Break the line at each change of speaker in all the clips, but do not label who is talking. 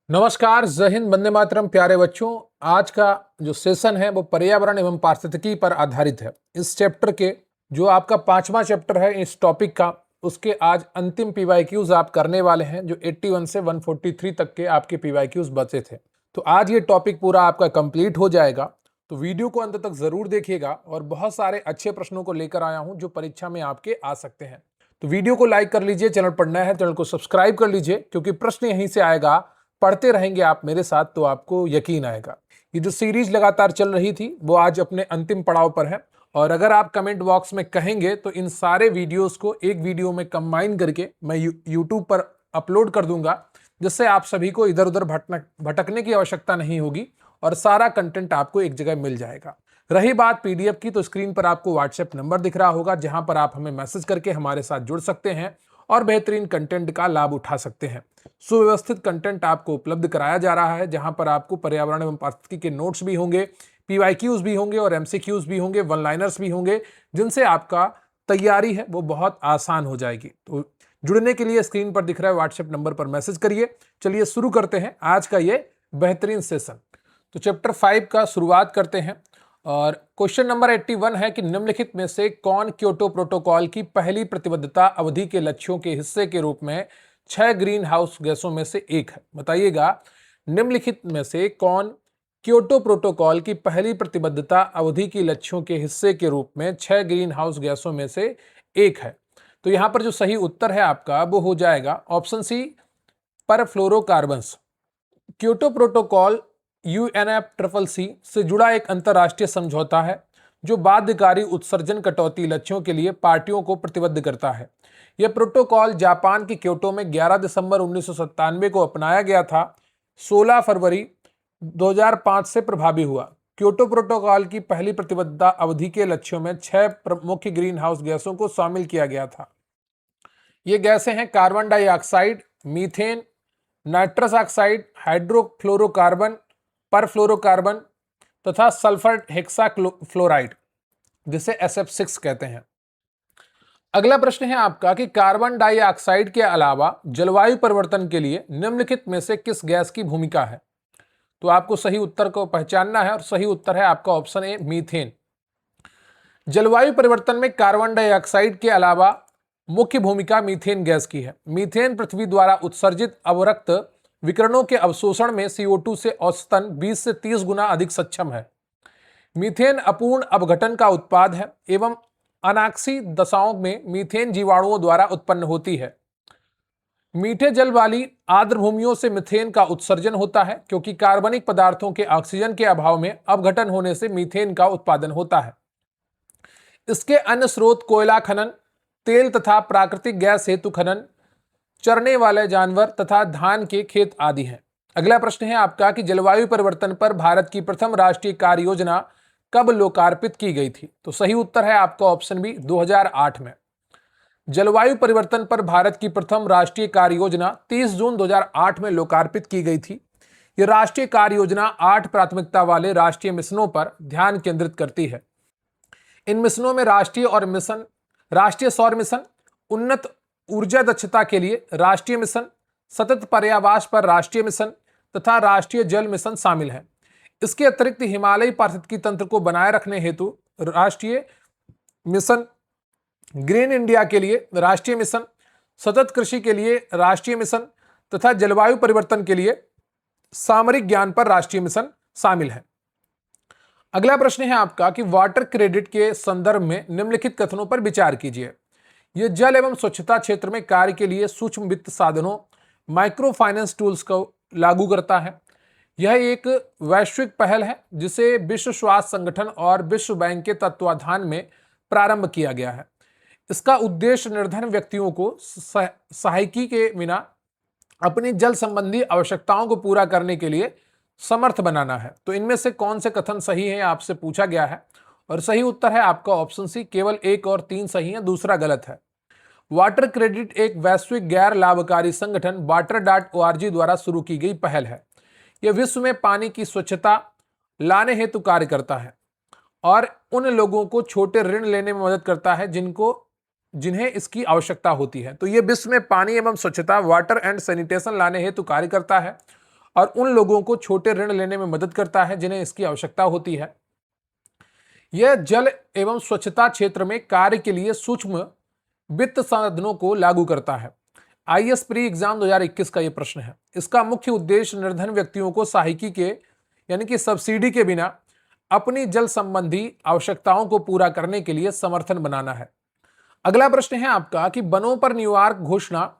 नमस्कार, जय हिंद, वंदे मातरम। प्यारे बच्चों, आज का जो सेशन है वो पर्यावरण एवं पारिस्थितिकी पर आधारित है। इस चैप्टर के जो आपका 5वां चैप्टर है इस टॉपिक का, उसके आज अंतिम पीवाईक्यूज आप करने वाले हैं, जो 81 से 143 तक के आपके पीवाईक्यूज बचे थे। तो आज ये टॉपिक पूरा आपका कंप्लीट हो जाएगा, तो वीडियो को अंत तक जरूर देखिएगा। और बहुत सारे अच्छे प्रश्नों को लेकर आया हूं जो परीक्षा में आपके आ सकते हैं। तो वीडियो को लाइक कर लीजिए, चैनल पर नया है चैनल को सब्सक्राइब कर लीजिए, क्योंकि प्रश्न यहीं से आएगा। पढ़ते रहेंगे आप मेरे साथ तो आपको यकीन आएगा। ये जो सीरीज लगातार चल रही थी वो आज अपने अंतिम पड़ाव पर है। और अगर आप कमेंट बॉक्स में कहेंगे तो इन सारे वीडियोस को एक वीडियो में कंबाइन करके मैं यूट्यूब पर अपलोड कर दूंगा, जिससे आप सभी को इधर उधर भटकने की आवश्यकता नहीं होगी और सारा कंटेंट आपको एक जगह मिल जाएगा। रही बात पीडीएफ की, तो स्क्रीन पर आपको व्हाट्सएप नंबर दिख रहा होगा, जहां पर आप हमें मैसेज करके हमारे साथ जुड़ सकते हैं और बेहतरीन कंटेंट का लाभ उठा सकते हैं। सुव्यवस्थित कंटेंट आपको उपलब्ध कराया जा रहा है, जहां पर आपको पर्यावरण एवं पारिस्थितिकी के नोट्स भी होंगे, पीवाईक्यूज भी होंगे और एमसीक्यूज भी होंगे, वन लाइनर्स भी होंगे, जिनसे आपका तैयारी है वो बहुत आसान हो जाएगी। तो जुड़ने के लिए स्क्रीन पर दिख रहा है व्हाट्सएप नंबर पर मैसेज करिए। चलिए शुरू करते हैं आज का ये बेहतरीन सेशन। तो चैप्टर 5 का शुरुआत करते हैं और क्वेश्चन नंबर 81 है कि निम्नलिखित में से कौन क्योटो प्रोटोकॉल की पहली प्रतिबद्धता अवधि के लक्ष्यों के हिस्से के रूप में 6 ग्रीन हाउस गैसों में से एक है। बताइएगा, निम्नलिखित में से कौन क्योटो प्रोटोकॉल की पहली प्रतिबद्धता अवधि के लक्ष्यों के हिस्से के रूप में 6 ग्रीन हाउस गैसों में से एक है। तो यहां पर जो सही उत्तर है आपका वो हो जाएगा ऑप्शन सी, पर फ्लोरोकार्बन्स। क्योटो प्रोटोकॉल यूएनएफसीसीसी से जुड़ा एक अंतर्राष्ट्रीय समझौता है जो बाध्यकारी उत्सर्जन कटौती लक्ष्यों के लिए पार्टियों को प्रतिबद्ध करता है। यह प्रोटोकॉल जापान के क्योटो में 11 दिसंबर 1997 को अपनाया गया था। 16 फरवरी 2005 से प्रभावी हुआ। क्योटो प्रोटोकॉल की पहली प्रतिबद्धता अवधि के लक्ष्यों में 6 मुख्य ग्रीन हाउस गैसों को शामिल किया गया था। ये गैसें हैं carbon dioxide, methane, nitrous oxide, hydrofluorocarbon, perfluorocarbon तथा सल्फर हेक्साफ्लोराइड, जिसे SF6 कहते हैं। अगला प्रश्न है आपका कि कार्बन डाइऑक्साइड के अलावा जलवायु परिवर्तन के लिए निम्नलिखित में से किस गैस की भूमिका है। तो आपको सही उत्तर को पहचानना है और सही उत्तर है आपका ऑप्शन ए, मीथेन। जलवायु परिवर्तन में कार्बन डाइऑक्साइड के अलावा मुख्य भूमिका मीथेन गैस की है। मीथेन पृथ्वी द्वारा उत्सर्जित अवरक्त विकिरणों के अवशोषण में CO2 से औसतन 20 से 30 गुना अधिक सक्षम है। मीथेन अपूर्ण अपघटन का उत्पाद है एवं अनाक्सी दशाओं में मीथेन जीवाणुओं द्वारा उत्पन्न होती है। मीठे जल वाली आर्द्र भूमियों से मीथेन का उत्सर्जन होता है, क्योंकि कार्बनिक पदार्थों के ऑक्सीजन के अभाव में अपघटन होने से मीथेन का उत्पादन होता है। इसके अन्य स्रोत कोयला खनन, तेल तथा प्राकृतिक गैस हेतु खनन, चरने वाले जानवर तथा धान के खेत आदि हैं। अगला प्रश्न है आपका कि जलवायु परिवर्तन पर भारत की प्रथम राष्ट्रीय कार्य योजना कब लोकार्पित की गई थी। तो सही उत्तर है आपका ऑप्शन बी, 2008 में। जलवायु परिवर्तन पर भारत की प्रथम राष्ट्रीय कार्य योजना 30 जून 2008 में लोकार्पित की गई थी। यह राष्ट्रीय कार्य योजना 8 प्राथमिकता वाले राष्ट्रीय मिशनों पर ध्यान केंद्रित करती है। इन मिशनों में राष्ट्रीय सौर मिशन, उन्नत ऊर्जा दक्षता के लिए राष्ट्रीय मिशन, सतत पर्यावास पर राष्ट्रीय मिशन तथा राष्ट्रीय जल मिशन शामिल है। इसके अतिरिक्त हिमालयी पारिस्थितिकी तंत्र को बनाए रखने हेतु राष्ट्रीय मिशन, ग्रीन इंडिया के लिए राष्ट्रीय मिशन, सतत कृषि के लिए राष्ट्रीय मिशन तथा जलवायु परिवर्तन के लिए सामरिक ज्ञान पर राष्ट्रीय मिशन शामिल है। अगला प्रश्न है आपका कि वाटर क्रेडिट के संदर्भ में निम्नलिखित कथनों पर विचार कीजिए। यह जल एवं स्वच्छता क्षेत्र में कार्य के लिए सूक्ष्म वित्त साधनों, माइक्रो फाइनेंस टूल्स को लागू करता है। यह एक वैश्विक पहल है जिसे विश्व स्वास्थ्य संगठन और विश्व बैंक के तत्वाधान में प्रारंभ किया गया है। इसका उद्देश्य निर्धन व्यक्तियों को सहायकी के बिना अपनी जल संबंधी आवश्यकताओं को पूरा करने के लिए समर्थ बनाना है। तो इनमें से कौन से कथन सही है आपसे पूछा गया है, और सही उत्तर है आपका ऑप्शन सी, केवल 1 और 3 सही है, दूसरा गलत है। वाटर क्रेडिट एक वैश्विक गैर लाभकारी संगठन water.org द्वारा शुरू की गई पहल है। यह विश्व में पानी की स्वच्छता लाने हेतु कार्य करता है और उन लोगों को छोटे ऋण लेने में मदद करता है जिन्हें इसकी आवश्यकता होती है। तो यह विश्व में पानी एवं स्वच्छता, वाटर एंड सैनिटेशन लाने हेतु कार्य करता है और उन लोगों को छोटे ऋण लेने में मदद करता है जिन्हें इसकी आवश्यकता होती है। यह जल एवं स्वच्छता क्षेत्र में कार्य के लिए सूक्ष्म वित्त साधनों को लागू करता है। आईएएस प्री एग्जाम 2021 का यह प्रश्न है। इसका मुख्य उद्देश्य निर्धन व्यक्तियों को सहायकी के यानी कि सब्सिडी के बिना अपनी जल संबंधी आवश्यकताओं को पूरा करने के लिए समर्थन बनाना है। अगला प्रश्न है आपका कि वनों पर न्यूयॉर्क घोषणा,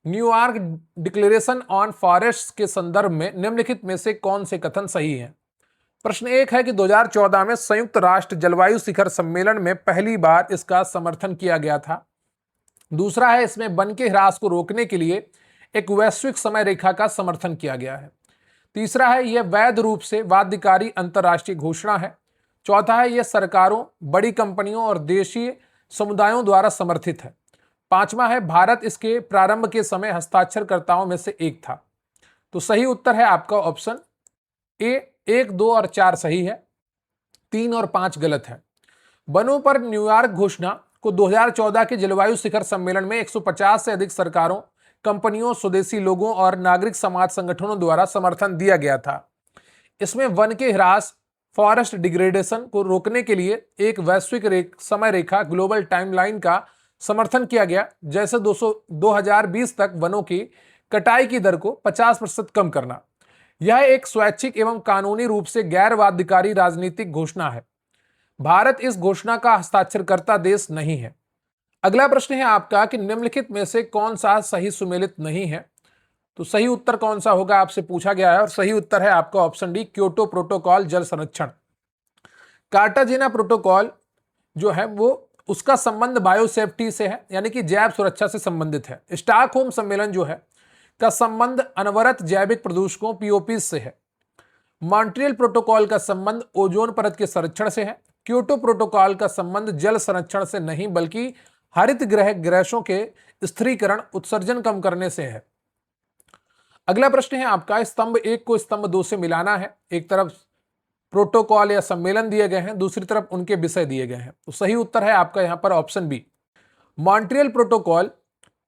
न्यूयॉर्क डिक्लेरेशन ऑन फॉरेस्ट के संदर्भ में निम्नलिखित में से कौन से कथन सही हैं? प्रश्न एक है कि 2014 में संयुक्त राष्ट्र जलवायु शिखर सम्मेलन में पहली बार इसका समर्थन किया गया था। दूसरा है इसमें वन के ह्रास को रोकने के लिए एक वैश्विक समय रेखा का समर्थन किया गया है। तीसरा है यह वैध रूप से बाध्यकारी अंतर्राष्ट्रीय घोषणा है। चौथा है यह सरकारों, बड़ी कंपनियों और देशीय समुदायों द्वारा समर्थित है। पांचवा है भारत इसके प्रारंभ के समय हस्ताक्षरकर्ताओं में से एक था। तो सही उत्तर है आपका ऑप्शन ए। 1, 2 और 4 सही है, 3 और 5 गलत है। वनों पर न्यूयॉर्क घोषणा को 2014 के जलवायु शिखर सम्मेलन में 150 से अधिक सरकारों, कंपनियों, स्वदेशी लोगों और नागरिक समाज संगठनों द्वारा समर्थन दिया गया था। इसमें वन के ह्रास, फॉरेस्ट डिग्रेडेशन को रोकने के लिए एक वैश्विक समय रेखा, ग्लोबल टाइमलाइन का समर्थन किया गया, जैसे 2020 तक वनों की कटाई की दर को 50% कम करना। यह एक स्वैच्छिक एवं कानूनी रूप से गैर बाध्यकारी राजनीतिक घोषणा है। भारत इस घोषणा का हस्ताक्षरकर्ता देश नहीं है। अगला प्रश्न है आपका कि निम्नलिखित में से कौन सा सही सुमेलित नहीं है? तो सही उत्तर कौन सा होगा आपसे पूछा गया है और सही उत्तर है आपका ऑप्शन डी, क्योटो प्रोटोकॉल जल संरक्षण। कार्टाजेना प्रोटोकॉल जो है वो उसका संबंध बायोसेफ्टी से है, यानी कि जैव सुरक्षा से संबंधित है। स्टॉकहोम सम्मेलन जो है का संबंध अनवरत जैविक प्रदूषकों पीओपी से है। मॉन्ट्रियल प्रोटोकॉल का संबंध ओजोन परत के संरक्षण से है। क्योटो प्रोटोकॉल का संबंध जल संरक्षण से नहीं बल्कि हरित गृह गैसों के स्थिरीकरण, उत्सर्जन कम करने से है। अगला प्रश्न है आपका स्तंभ 1 को स्तंभ 2 से मिलाना है। एक तरफ प्रोटोकॉल या सम्मेलन दिए गए हैं, दूसरी तरफ उनके विषय दिए गए हैं। तो सही उत्तर है आपका यहां पर ऑप्शन बी। मॉन्ट्रियल प्रोटोकॉल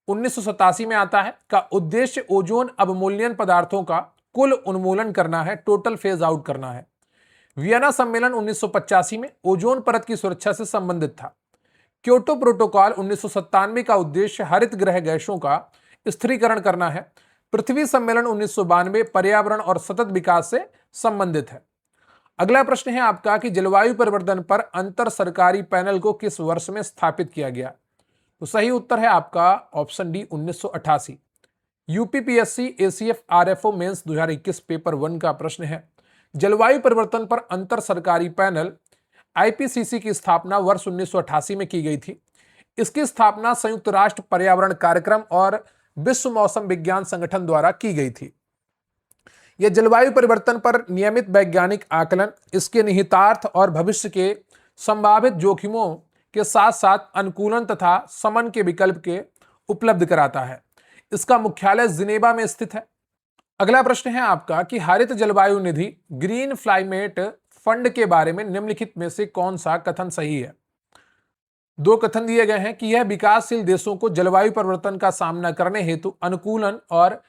1987 में आता है का उद्देश्य ओजोन अवमूल्यन पदार्थों का कुल उन्मूलन करना है, टोटल फेज आउट करना है। वियना सम्मेलन 1985 में ओजोन परत की सुरक्षा से संबंधित था। क्योटो प्रोटोकॉल 1997 का उद्देश्य हरित गृह गैसों का स्थिरीकरण करना है। पृथ्वी सम्मेलन 1992 पर्यावरण और सतत विकास से संबंधित है। अगला प्रश्न है आपका कि जलवायु परिवर्तन पर अंतर सरकारी पैनल को किस वर्ष में स्थापित किया गया? तो सही उत्तर है आपका option D, 1988। UPPSC ACF RFO mains 2021 paper 1 का प्रश्न है। जलवायु परिवर्तन पर अंतर सरकारी पैनल आईपीसीसी की स्थापना वर्ष 1988 में की गई थी। इसकी स्थापना संयुक्त राष्ट्र पर्यावरण कार्यक्रम और विश्व मौसम विज्ञान संगठन द्वारा की गई थी। यह जलवायु परिवर्तन पर नियमित वैज्ञानिक आकलन, इसके निहितार्थ और भविष्य के संभावित जोखिमों के साथ साथ अनुकूलन तथा समन के विकल्प के उपलब्ध कराता है। इसका मुख्यालय जिनेवा में स्थित है। अगला प्रश्न है आपका कि हरित जलवायु निधि ग्रीन क्लाइमेट फंड के बारे में निम्नलिखित में से कौन सा कथन सही है? 2 कथन दिए गए हैं कि यह विकासशील देशों को जलवायु परिवर्तन का सामना करने हेतु अनुकूलन और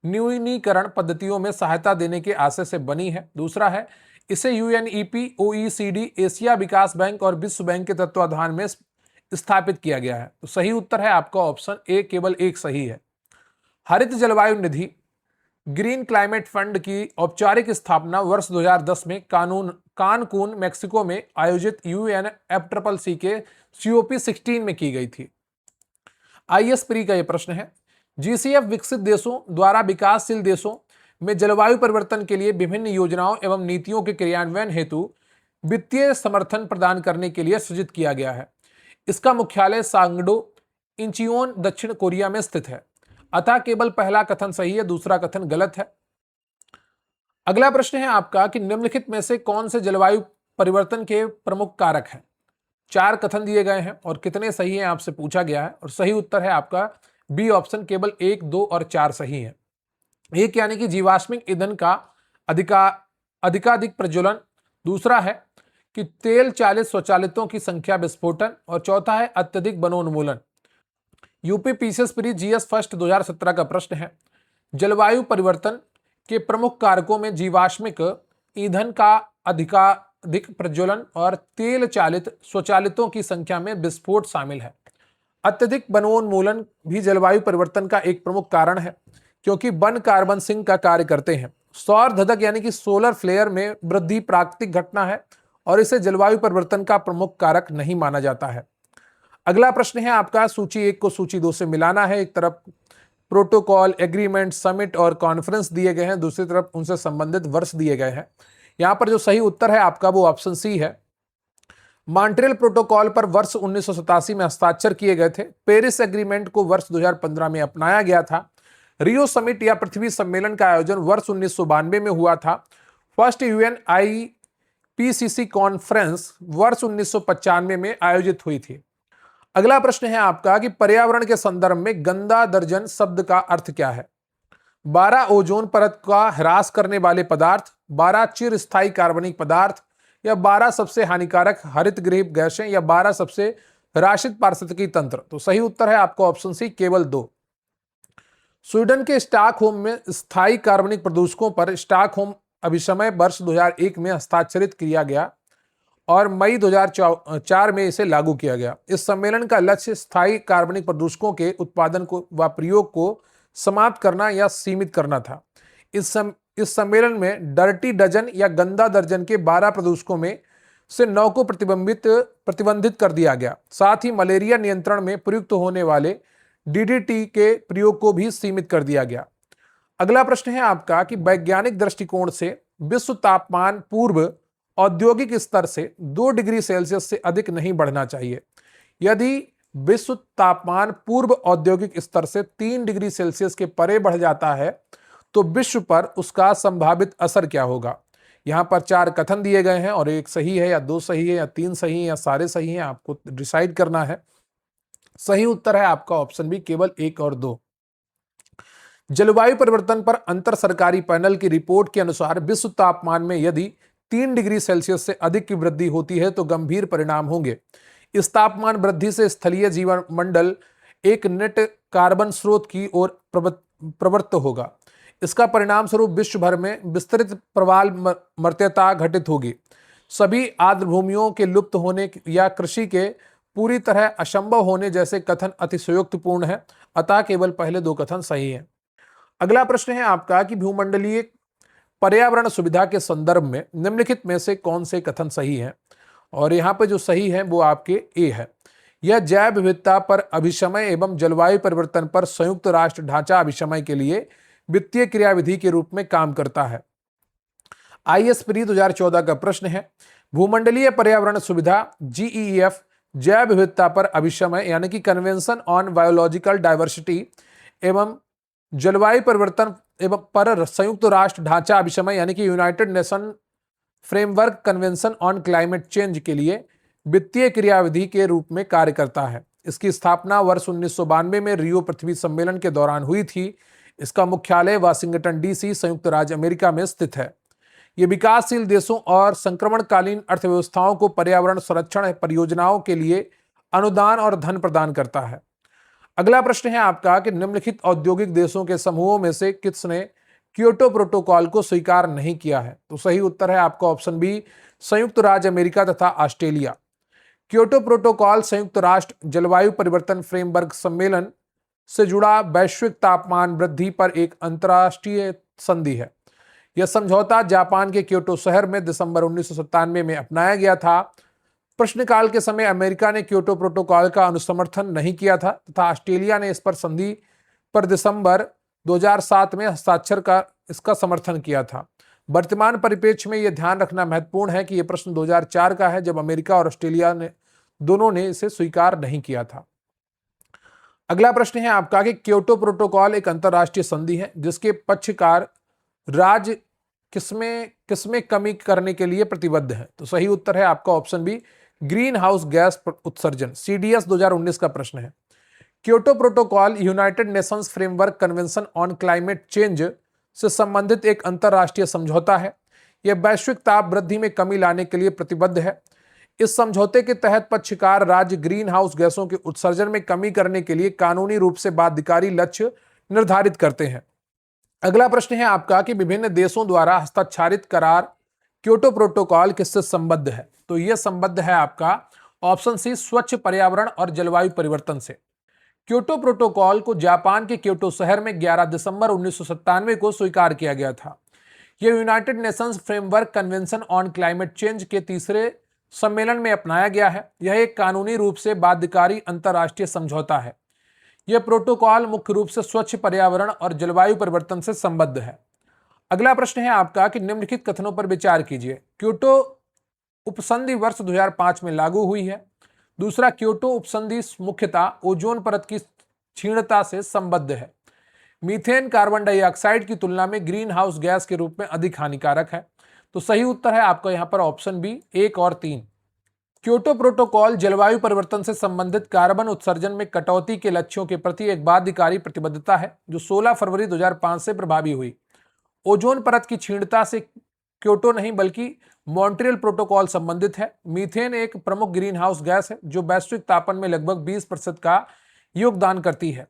न्यूनीकरण पद्धतियों में सहायता देने के आशय से बनी है। दूसरा है इसे यूएनईपी, ओईसीडी, एशिया विकास बैंक और विश्व बैंक के तत्वाधान में स्थापित किया गया है। तो सही उत्तर है आपका ऑप्शन ए, केवल एक सही है। हरित जलवायु निधि ग्रीन क्लाइमेट फंड की औपचारिक स्थापना वर्ष 2010 में कानकून मेक्सिको में आयोजित यूएनएफसीसीसी के COP16 में की गई थी। आईएएस प्री का यह प्रश्न है। जीसीएफ विकसित देशों द्वारा विकासशील देशों में जलवायु परिवर्तन के लिए विभिन्न योजनाओं एवं नीतियों के क्रियान्वयन हेतु वित्तीय समर्थन प्रदान करने के लिए सृजित किया गया है। इसका मुख्यालय सांगडो, इंचियोन, दक्षिण कोरिया में स्थित है। अतः केवल पहला कथन सही है, दूसरा कथन गलत है। अगला प्रश्न है आपका कि निम्नलिखित में से कौन से जलवायु परिवर्तन के प्रमुख कारक हैं? 4 कथन दिए गए हैं और कितने सही हैं आपसे पूछा गया है और सही उत्तर है आपका बी ऑप्शन, केवल 1, 2 और 4 सही है। एक यानी कि जीवाश्मिक ईंधन का अधिकाधिक प्रज्वलन, दूसरा है कि तेल चालित स्वचालितों की संख्या विस्फोटन और चौथा है अत्यधिक वनोन्मूलन। UP PCS pre GS first 2017 का प्रश्न है। जलवायु परिवर्तन के प्रमुख कारकों में जीवाश्मिक ईंधन का अधिक प्रज्वलन और तेल चालित स्वचालितों की संख्या में विस्फोट शामिल है। अत्यधिक वनोन्मूलन भी जलवायु परिवर्तन का एक प्रमुख कारण है, क्योंकि वन कार्बन सिंक का कार्य करते हैं। सौर धधक यानी कि सोलर फ्लेयर में वृद्धि प्राकृतिक घटना है और इसे जलवायु परिवर्तन का प्रमुख कारक नहीं माना जाता है। अगला प्रश्न है आपका, सूची 1 को सूची 2 से मिलाना है। एक तरफ प्रोटोकॉल, एग्रीमेंट, समिट और कॉन्फ्रेंस दिए गए हैं, दूसरी तरफ उनसे संबंधित वर्ष दिए गए हैं। यहां पर जो सही उत्तर है आपका वो ऑप्शन सी है। मॉन्ट्रियल प्रोटोकॉल पर वर्ष 1987 में हस्ताक्षर किए गए थे। पेरिस एग्रीमेंट को वर्ष 2015 में अपनाया गया था। रियो समिट या पृथ्वी सम्मेलन का आयोजन वर्ष 1992 में हुआ था। फर्स्ट यूएन आईपीसीसी कॉन्फ्रेंस वर्ष 1995 में आयोजित हुई थी। अगला प्रश्न है आपका कि पर्यावरण के संदर्भ में गंदा दर्जन शब्द का अर्थ क्या है? 12 ओजोन परत का ह्रास करने वाले पदार्थ, 12 चिरस्थायी कार्बनिक पदार्थ, या 12 सबसे हानिकारक हरित गृह गैसें, या 12 सबसे राशित पारिस्थितिकी तंत्र। तो सही उत्तर है आपका ऑप्शन सी, केवल 2। स्वीडन के स्टॉकहोम में स्थायी कार्बनिक प्रदूषकों पर स्टॉकहोम अभिसमय वर्ष 2001 में हस्ताक्षरित किया गया और मई 2004 में इसे लागू किया गया। इस सम्मेलन का लक्ष्य स्थायी कार्बनिक प्रदूषकों के उत्पादन को व प्रयोग को समाप्त करना या सीमित करना था। इस सम्मेलन में डर्टी डजन या गंदा दर्जन के 12 प्रदूषकों में से 9 को प्रतिबंधित कर दिया गया। साथ ही मलेरिया नियंत्रण में प्रयुक्त होने वाले डीडीटी के प्रयोग को भी सीमित कर दिया गया। अगला प्रश्न है आपका कि वैज्ञानिक दृष्टिकोण से विश्व तापमान पूर्व औद्योगिक स्तर से 2 डिग्री सेल्सियस से अधिक नहीं बढ़ना चाहिए। यदि विश्व तापमान पूर्व औद्योगिक स्तर से 3 डिग्री सेल्सियस के परे बढ़ जाता है तो विश्व पर उसका संभावित असर क्या होगा? यहां पर 4 कथन दिए गए हैं और एक सही है या 2 सही है या 3 सही है या सारे सही हैं, आपको डिसाइड करना है। सही उत्तर है आपका ऑप्शन बी, केवल 1 और 2। जलवायु परिवर्तन पर अंतर सरकारी पैनल की रिपोर्ट के अनुसार विश्व तापमान में यदि 3 डिग्री सेल्सियस से अधिक की वृद्धि होती है तो गंभीर परिणाम होंगे। इस तापमान वृद्धि से स्थलीय जीवन मंडल एक नेट कार्बन स्रोत की ओर प्रवृत्त होगा। इसका परिणाम स्वरूप विश्व भर में विस्तृत प्रवाल मर्त्यता घटित होगी। सभी आर्द्र भूमियों के लुप्त होने या कृषि के पूरी तरह असंभव होने जैसे कथन अतिशयोक्तिपूर्ण है, अतः केवल पहले 2 कथन सही हैं। अगला प्रश्न है आपका कि भूमंडलीय पर्यावरण सुविधा के संदर्भ में निम्नलिखित में से कौन से कथन सही हैं? और यहाँ पे जो सही है वो आपके ए है। यह जैव विविधता पर अभिशमय एवं जलवायु परिवर्तन पर संयुक्त राष्ट्र ढांचा अभिशमय के लिए वित्तीय क्रियाविधि के रूप में काम करता है। आईएसपी 2014 का प्रश्न है, भूमंडलीय पर्यावरण सुविधा जीईएफ जैव विविधता पर अभिशमय यानी कि कन्वेंशन ऑन बायोलॉजिकल डाइवर्सिटी एवं जलवायु परिवर्तन एवं पर संयुक्त राष्ट्र ढांचा अभिशमय यानी कि United nation framework convention on climate change के लिए वित्तीय क्रियाविधि के रूप में कार्य करता है। इसकी स्थापना वर्ष 1992 में रियो पृथ्वी सम्मेलन के दौरान हुई थी। इसका मुख्यालय वाशिंगटन डीसी संयुक्त राज्य अमेरिका में स्थित है। ये विकासशील देशों और संक्रमणकालीन अर्थव्यवस्थाओं को पर्यावरण संरक्षण परियोजनाओं के लिए अनुदान और धन प्रदान करता है। अगला प्रश्न है आपका कि निम्नलिखित औद्योगिक देशों के समूहों में से किसने क्योटो प्रोटोकॉल को स्वीकार नहीं किया है? तो सही उत्तर है आपका ऑप्शन बी, संयुक्त राज्य अमेरिका तथा ऑस्ट्रेलिया। क्योटो प्रोटोकॉल संयुक्त राष्ट्र जलवायु परिवर्तन फ्रेमवर्क सम्मेलन से जुड़ा वैश्विक तापमान वृद्धि पर एक अंतर्राष्ट्रीय संधि है। यह समझौता जापान के क्योटो शहर में दिसंबर 1997 में अपनाया गया था। प्रश्नकाल के समय अमेरिका ने क्योटो प्रोटोकॉल का अनुसमर्थन नहीं किया था तथा ऑस्ट्रेलिया ने इस पर संधि पर दिसंबर 2007 में हस्ताक्षर का इसका समर्थन किया था। वर्तमान परिप्रेक्ष्य में यह ध्यान रखना महत्वपूर्ण है कि यह प्रश्न 2004 का है, जब अमेरिका और ऑस्ट्रेलिया ने दोनों ने इसे स्वीकार नहीं किया था। अगला प्रश्न है आपका कि क्योटो प्रोटोकॉल एक अंतरराष्ट्रीय संधि है जिसके पक्षकार राज्य किसमें कमी करने के लिए प्रतिबद्ध है? तो सही उत्तर है आपका option B, greenhouse gas उत्सर्जन। सीडीएस 2019 का प्रश्न है। Kyoto protocol United Nations framework convention on climate change से संबंधित एक अंतरराष्ट्रीय समझौता है। यह वैश्विक ताप वृद्धि में कमी लाने के लिए प्रतिबद्ध है। इस समझौते के तहत पक्षकार राज्य ग्रीन हाउस गैसों के उत्सर्जन में कमी करने के लिए कानूनी रूप से बाध्यकारी लक्ष्य निर्धारित करते हैं। अगला प्रश्न है आपका कि विभिन्न देशों द्वारा हस्ताक्षरित करार क्योटो प्रोटोकॉल किससे संबद्ध है? तो यह संबद्ध है आपका ऑप्शन सी, स्वच्छ पर्यावरण और जलवायु परिवर्तन से। क्योटो प्रोटोकॉल को जापान के क्योटो शहर में 11 दिसंबर 1997 को स्वीकार किया गया था। यह United Nations framework convention on climate change के तीसरे सम्मेलन में अपनाया गया है। यह एक कानूनी रूप से बाध्यकारी अंतर्राष्ट्रीय समझौता है। यह प्रोटोकॉल मुख्य रूप से स्वच्छ पर्यावरण और जलवायु परिवर्तन से संबद्ध है। अगला प्रश्न है आपका कि निम्नलिखित कथनों पर विचार कीजिए। क्योटो उपसंधि वर्ष 2005 में लागू हुई है। दूसरा, क्योटो उपसंधि मुख्यतः ओजोन परत की क्षीणता से संबद्ध है। मीथेन कार्बन डाइऑक्साइड की तुलना में ग्रीन हाउस गैस के रूप में अधिक हानिकारक है। तो सही उत्तर है आपका यहां पर ऑप्शन बी, 1 और 3। क्योटो प्रोटोकॉल जलवायु परिवर्तन से संबंधित कार्बन उत्सर्जन में कटौती के लक्ष्यों के प्रति एक बाध्यकारी प्रतिबद्धता है जो 16 फरवरी 2005 से प्रभावी हुई। ओजोन परत की क्षीणता से क्योटो नहीं बल्कि मॉन्ट्रियल प्रोटोकॉल संबंधित है। मीथेन एक प्रमुख ग्रीन हाउस गैस है जो वैश्विक तापन में लगभग 20% का योगदान करती है।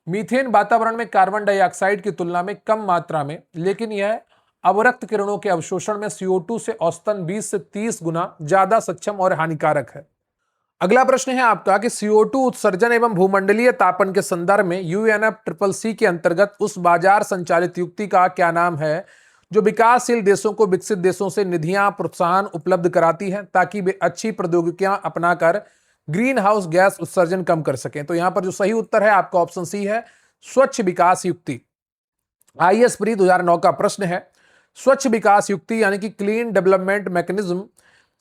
मीथेन वातावरण में कार्बन डाइऑक्साइड की तुलना में कम मात्रा में, लेकिन यह अवरक्त किरणों के अवशोषण में CO2 से औसतन 20 से 30 गुना ज्यादा सक्षम और हानिकारक है। अगला प्रश्न है आपका कि CO2 उत्सर्जन एवं भूमंडलीय तापन के संदर्भ में UNFCCC के अंतर्गत उस बाजार संचालित युक्ति का क्या नाम है जो विकासशील देशों को विकसित देशों से निधियां प्रोत्साहन उपलब्ध कराती है ताकि वे अच्छी प्रौद्योगिकियां अपनाकर ग्रीन हाउस गैस उत्सर्जन कम कर सकें? तो यहां पर जो सही उत्तर है आपका ऑप्शन सी है, स्वच्छ विकास युक्ति। IAS प्री 2009 का प्रश्न है। स्वच्छ विकास युक्ति यानी कि क्लीन डेवलपमेंट मैकेनिज्म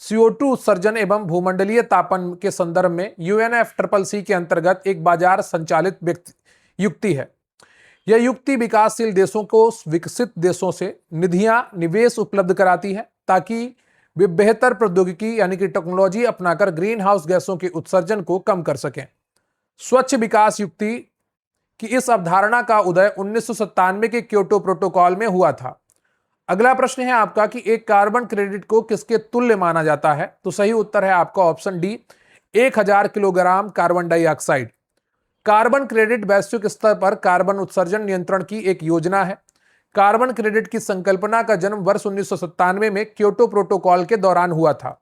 CO2 उत्सर्जन एवं भूमंडलीय तापन के संदर्भ में UNFCCC के अंतर्गत एक बाजार संचालित युक्ति है। यह युक्ति विकासशील देशों को विकसित देशों से निधियां निवेश उपलब्ध कराती है ताकि वे बेहतर प्रौद्योगिकी यानी कि टेक्नोलॉजी अपनाकर ग्रीन हाउस गैसों के उत्सर्जन को कम कर सकें। स्वच्छ विकास युक्ति की इस अवधारणा का उदय 1997 के क्योटो प्रोटोकॉल में हुआ था। अगला प्रश्न है आपका कि एक कार्बन क्रेडिट को किसके तुल्य माना जाता है? तो सही उत्तर है आपका option D, 1000 kilogram carbon dioxide. Carbon credit वैश्विक स्तर पर कार्बन उत्सर्जन नियंत्रण की एक योजना है। कार्बन क्रेडिट की संकल्पना का जन्म वर्ष 1997 में क्योटो प्रोटोकॉल के दौरान हुआ था।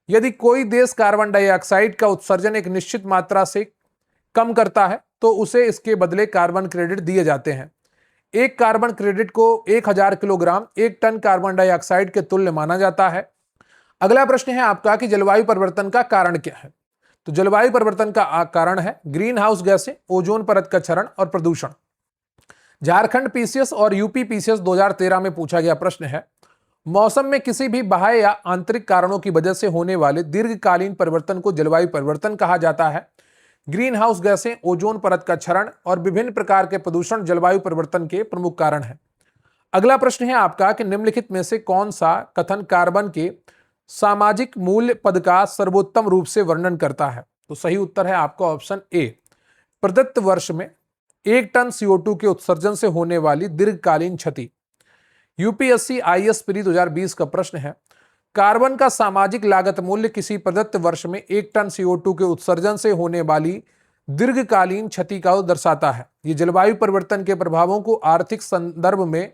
यदि कोई देश कार्बन डाइऑक्साइड का उत्सर्जन एक निश्चित मात्रा से कम करता है तो उसे इसके बदले कार्बन क्रेडिट दिए जाते हैं। एक कार्बन क्रेडिट को 1000 किलोग्राम 1 टन कार्बन डाइऑक्साइड के तुल्य माना जाता है। अगला प्रश्न है आपका कि जलवायु परिवर्तन का कारण क्या है? तो जलवायु परिवर्तन का कारण है ग्रीन हाउस गैसें, ओजोन परत का क्षरण और प्रदूषण। झारखंड PCS और यूपी PCS 2013 में पूछा गया प्रश्न है, मौसम में किसी भी बाह्य या आंतरिक कारणों की वजह से होने वाले दीर्घकालीन परिवर्तन को जलवायु परिवर्तन कहा जाता है। ग्रीन हाउस गैसें, ओजोन परत का क्षरण और विभिन्न प्रकार के प्रदूषण जलवायु परिवर्तन के प्रमुख कारण हैं। अगला प्रश्न है आपका कि निम्नलिखित में से कौन सा कथन कार्बन के सामाजिक मूल्य पद का सर्वोत्तम रूप से वर्णन करता है? तो सही उत्तर है आपका ऑप्शन ए, प्रदत्त वर्ष में 1 टन CO2 के उत्सर्जन से होने वाली दीर्घकालीन क्षति। UPSC IAS प्री 2020 का प्रश्न है, कार्बन का सामाजिक लागत मूल्य किसी प्रदत्त वर्ष में 1 टन CO2 के उत्सर्जन से होने वाली दीर्घकालीन क्षति का दर्शाता है। ये जलवायु परिवर्तन के प्रभावों को आर्थिक संदर्भ में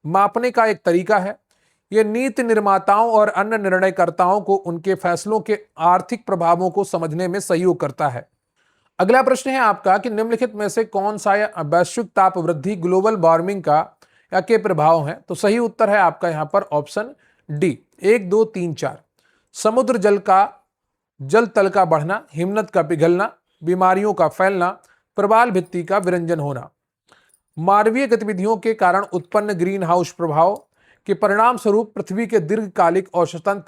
मापने का एक तरीका है। यह नीति निर्माताओं और अन्य निर्णयकर्ताओं को उनके फैसलों के आर्थिक प्रभावों को समझने में सहयोग करता है। अगला प्रश्न है आपका कि निम्नलिखित में से कौन सा वैश्विक ताप वृद्धि ग्लोबल वार्मिंग का या के प्रभाव है? तो सही उत्तर है आपका यहां पर ऑप्शन डी, 1, 2, 3, 4। समुद्र जल तल का बढ़ना, हिमनद का पिघलना, बीमारियों का फैलना, प्रवाल भित्ति का विरंजन होना। मानवीय गतिविधियों के कारण उत्पन्न ग्रीन हाउस प्रभाव के परिणाम स्वरूप पृथ्वी के दीर्घकालिक औसतन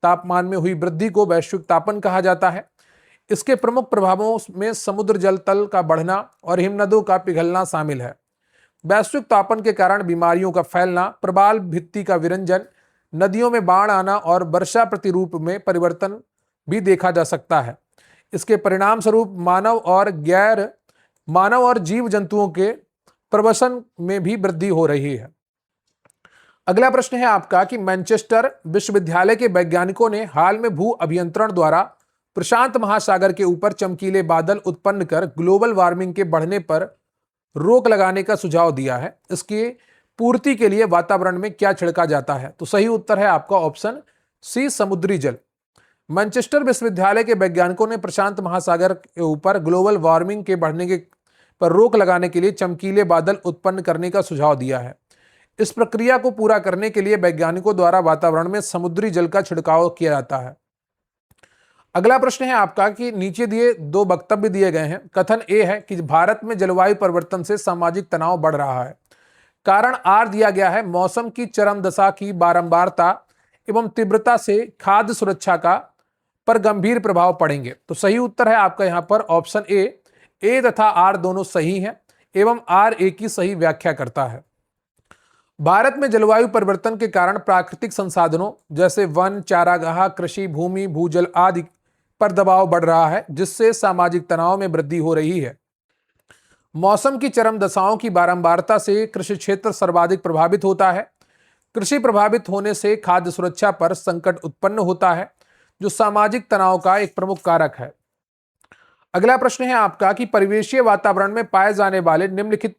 तापमान में हुई वृद्धि को वैश्विक तापन कहा जाता है। इसके प्रमुख प्रभावों में समुद्र जल तल का बढ़ना और हिमनदों का पिघलना शामिल है। वैश्विक तापन के कारण बीमारियों का फैलना, प्रवाल भित्ति का विरंजन, नदियों में बाढ़ आना और वर्षा प्रतिरूप में परिवर्तन भी देखा जा सकता है। इसके परिणाम स्वरूप मानव और जीव जंतुओं के प्रवसन में भी वृद्धि हो रही है। अगला प्रश्न है आपका कि मैनचेस्टर विश्वविद्यालय के वैज्ञानिकों ने हाल में भू अभियंत्रण द्वारा प्रशांत महासागर के ऊपर चमकीले बादल उत्पन्न कर ग्लोबल वार्मिंग के बढ़ने पर रोक लगाने का सुझाव दिया है। इसकी पूर्ति के लिए वातावरण में क्या छिड़का जाता है? तो सही उत्तर है आपका ऑप्शन सी, समुद्री जल। मैनचेस्टर विश्वविद्यालय के वैज्ञानिकों ने प्रशांत महासागर के ऊपर ग्लोबल वार्मिंग के बढ़ने के पर रोक लगाने के लिए चमकीले बादल उत्पन्न करने का सुझाव दिया है। इस प्रक्रिया को पूरा करने के लिए वैज्ञानिकों द्वारा वातावरण में समुद्री जल का छिड़काव किया जाता है। अगला प्रश्न है आपका कि नीचे दिए दो वक्तव्य दिए गए हैं। कथन ए है कि भारत में जलवायु परिवर्तन से सामाजिक तनाव बढ़ रहा है। कारण आर दिया गया है, मौसम की चरम दशा की बारंबारता एवं तीव्रता से खाद्य सुरक्षा का पर गंभीर प्रभाव पड़ेंगे। तो सही उत्तर है आपका यहां पर ऑप्शन ए तथा आर दोनों सही हैं एवं आर ए की सही व्याख्या करता है। भारत में जलवायु परिवर्तन के कारण प्राकृतिक संसाधनों जैसे वन, चारागाह, कृषि भूमि, भूजल आदि पर दबाव बढ़ रहा है, जिससे सामाजिक तनाव में वृद्धि हो रही है। मौसम की चरम दशाओं की बारंबारता से कृषि क्षेत्र सर्वाधिक प्रभावित होता है। कृषि प्रभावित होने से खाद्य सुरक्षा पर संकट उत्पन्न होता है, जो सामाजिक तनाव का एक प्रमुख कारक है। अगला प्रश्न है आपका कि परिवेशीय वातावरण में पाए जाने वाले निम्नलिखित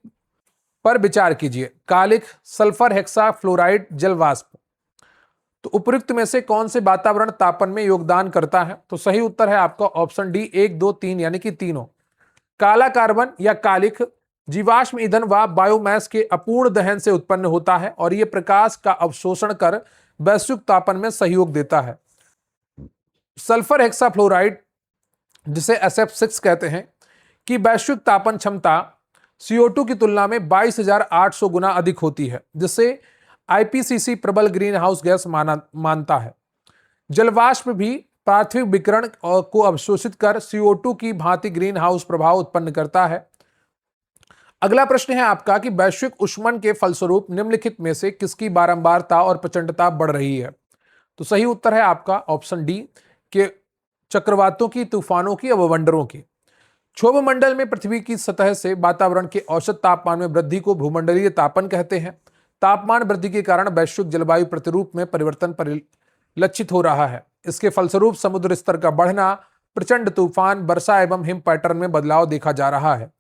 पर विचार कीजिए। कालिख, सल्फर हेक्सा फ्लोराइड, जल वाष्प। तो उपयुक्त में से कौन से वातावरण तापन में योगदान करता है? तो सही उत्तर है आपका ऑप्शन डी, 1, 2, 3 यानी कि तीनों। काला कार्बन या कालिख जीवाश्म ईंधन व बायोमास के अपूर्ण दहन से उत्पन्न होता है और यह प्रकाश का अवशोषण कर वैश्विक तापन में सहयोग देता है। सल्फर हेक्साफ्लोराइड, जिसे SF6 कहते हैं, की वैश्विक तापन क्षमता CO2 की तुलना में 22,800 गुना अधिक होती है, जिसे IPCC प्रबल ग्रीन हाउस गैस मानता है। जलवाष्प भी पार्थिव विकिरण को अवशोषित कर CO2 की भांति ग्रीन हाउस प्रभाव उत्पन्न करता है। अगला प्रश्न है आपका कि वैश्विक ऊष्मन के फलस्वरूप निम्नलिखित में से किसकी बारंबारता और प्रचंडता बढ़ रही है? तो सही उत्तर है आपका ऑप्शन डी के चक्रवातों की, तूफानों की, अवमंडलों की। क्षोभ मंडल में पृथ्वी की सतह से वातावरण के औसत तापमान में वृद्धि को भूमंडलीय तापन कहते हैं। तापमान वृद्धि के कारण वैश्विक जलवायु प्रतिरूप में परिवर्तन परिलक्षित हो रहा है। इसके फलस्वरूप समुद्र स्तर का बढ़ना, प्रचंड तूफान, वर्षा एवं हिम पैटर्न में बदलाव देखा जा रहा है।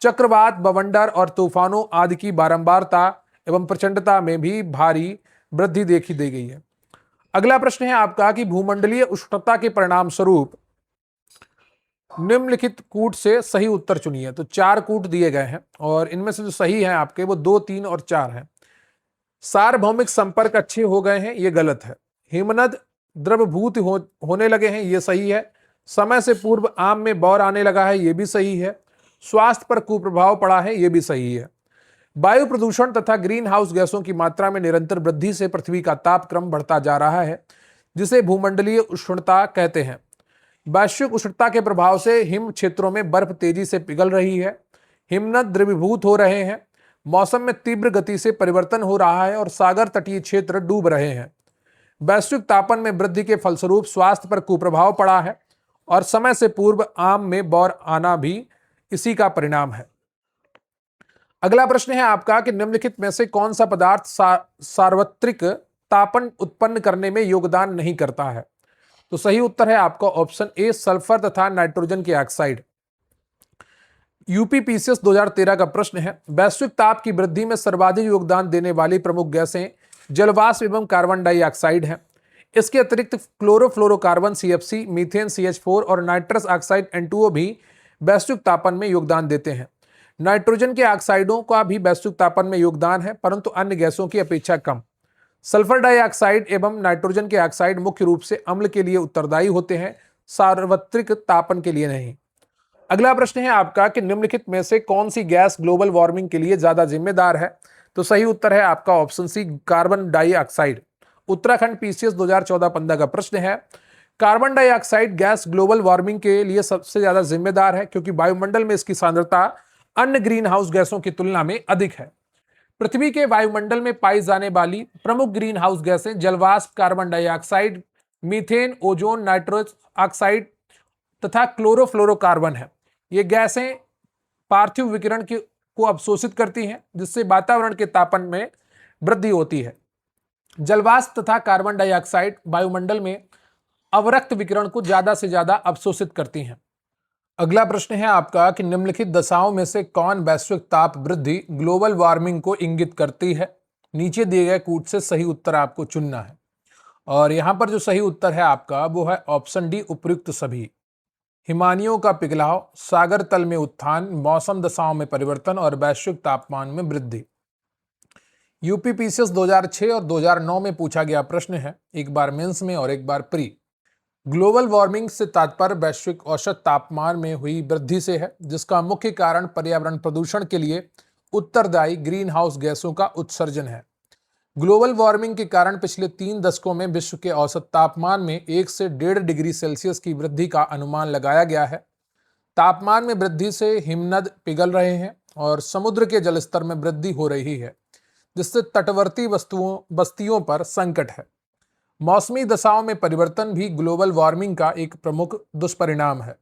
चक्रवात, बवंडर और तूफानों आदि की बारंबारता एवं प्रचंडता में भी भारी वृद्धि देखी दी गई है। अगला प्रश्न है आपका कि भूमंडलीय उष्णता के परिणाम स्वरूप निम्नलिखित कूट से सही उत्तर चुनिए। तो 4 कूट दिए गए हैं और इनमें से जो सही है आपके वो 2, 3 और 4 हैं। सार्वभौमिक संपर्क अच्छे हो गए हैं, ये गलत है। हिमनद द्रवभूत होने लगे हैं, ये सही है। समय से पूर्व आम में बौर आने लगा है, ये भी सही है। स्वास्थ्य पर कुप्रभाव पड़ा है, ये भी सही है। वायु प्रदूषण तथा ग्रीन हाउस गैसों की मात्रा में निरंतर वृद्धि से पृथ्वी का तापक्रम बढ़ता जा रहा है, जिसे भूमंडलीय उष्णता कहते हैं। वैश्विक उष्णता के प्रभाव से हिम क्षेत्रों में बर्फ तेजी से पिघल रही है, हिमनद द्रवीभूत हो रहे हैं, मौसम में तीव्र गति से परिवर्तन हो रहा है और सागर तटीय क्षेत्र डूब रहे हैं। वैश्विक तापन में वृद्धि के फलस्वरूप स्वास्थ्य पर कुप्रभाव पड़ा है और समय से पूर्व आम में बौर आना भी इसी का परिणाम है। अगला प्रश्न है आपका कि निम्नलिखित में से कौन सा पदार्थ सार्वत्रिक तापन उत्पन्न करने में योगदान नहीं करता है? तो सही उत्तर है आपका ऑप्शन ए, सल्फर तथा नाइट्रोजन के ऑक्साइड। यूपीपीसीएस 2013 का प्रश्न है, वैश्विक ताप की वृद्धि में सर्वाधिक योगदान देने वाली प्रमुख गैसें जलवाष्प एवं कार्बन डाइऑक्साइड हैं। इसके अतिरिक्त क्लोरोफ्लोरोकार्बन CFC, मीथेन CH4 और नाइट्रस ऑक्साइड N2O भी वैश्विक तापन में योगदान देते हैं। नाइट्रोजन के ऑक्साइडों का भी वैश्विक तापन में योगदान है, परंतु अन्य गैसों की अपेक्षा कम। सल्फर डाइऑक्साइड एवं नाइट्रोजन के ऑक्साइड मुख्य रूप से अम्ल के लिए उत्तरदायी होते हैं, सार्वत्रिक तापन के लिए नहीं। अगला प्रश्न है आपका कि निम्नलिखित में से कौन सी गैस ग्लोबल वार्मिंग के लिए ज्यादा जिम्मेदार है? तो सही उत्तर है आपका option C, carbon dioxide. Uttarakhand PCS 2014-15 का प्रश्न है, carbon dioxide gas global warming के लिए सबसे ज्यादा जिम्मेदार है क्योंकि वायुमंडल में इसकी सांद्रता अन्य ग्रीन हाउस गैसों की तुलना में अधिक है। पृथ्वी के वायुमंडल में पाई जाने वाली प्रमुख ग्रीन हाउस गैसें जलवाष्प, carbon dioxide, methane, ozone, nitrous oxide तथा क्लोरोफ्लोरोकार्बन है। ये गैसें पार्थिव विकिरण को अवशोषित करती हैं, जिससे वातावरण के तापन में वृद्धि होती है। जलवाष्प तथा कार्बन डाइऑक्साइड वायुमंडल में अवरक्त विकिरण को ज्यादा से ज्यादा अवशोषित करती हैं। अगला प्रश्न है आपका कि निम्नलिखित दशाओं में से कौन वैश्विक ताप वृद्धि ग्लोबल वार्मिंग को इंगित करती है। नीचे दिए गए कूट से सही उत्तर आपको चुनना है और यहां पर जो सही उत्तर है आपका वो है ऑप्शन डी, उपर्युक्त सभी। हिमानियों का पिघलाव, सागर तल में उत्थान, मौसम दशाओं में परिवर्तन और वैश्विक तापमान में वृद्धि। यूपीपीसीएस 2006 और 2009 में पूछा गया प्रश्न है, एक बार मेंस में और एक बार प्री। ग्लोबल वार्मिंग से तात्पर्य वैश्विक औसत तापमान में हुई वृद्धि से है, जिसका मुख्य कारण पर्यावरण प्रदूषण के लिए उत्तरदायी ग्रीन हाउस गैसों का उत्सर्जन है। ग्लोबल वार्मिंग के कारण पिछले 3 दशकों में विश्व के औसत तापमान में 1 से 1.5 डिग्री सेल्सियस की वृद्धि का अनुमान लगाया गया है। तापमान में वृद्धि से हिमनद पिघल रहे हैं और समुद्र के जलस्तर में वृद्धि हो रही है, जिससे तटवर्ती बस्तियों पर संकट है। मौसमी दशाओं में परिवर्तन भी ग्लोबल वार्मिंग का एक प्रमुख दुष्परिणाम है।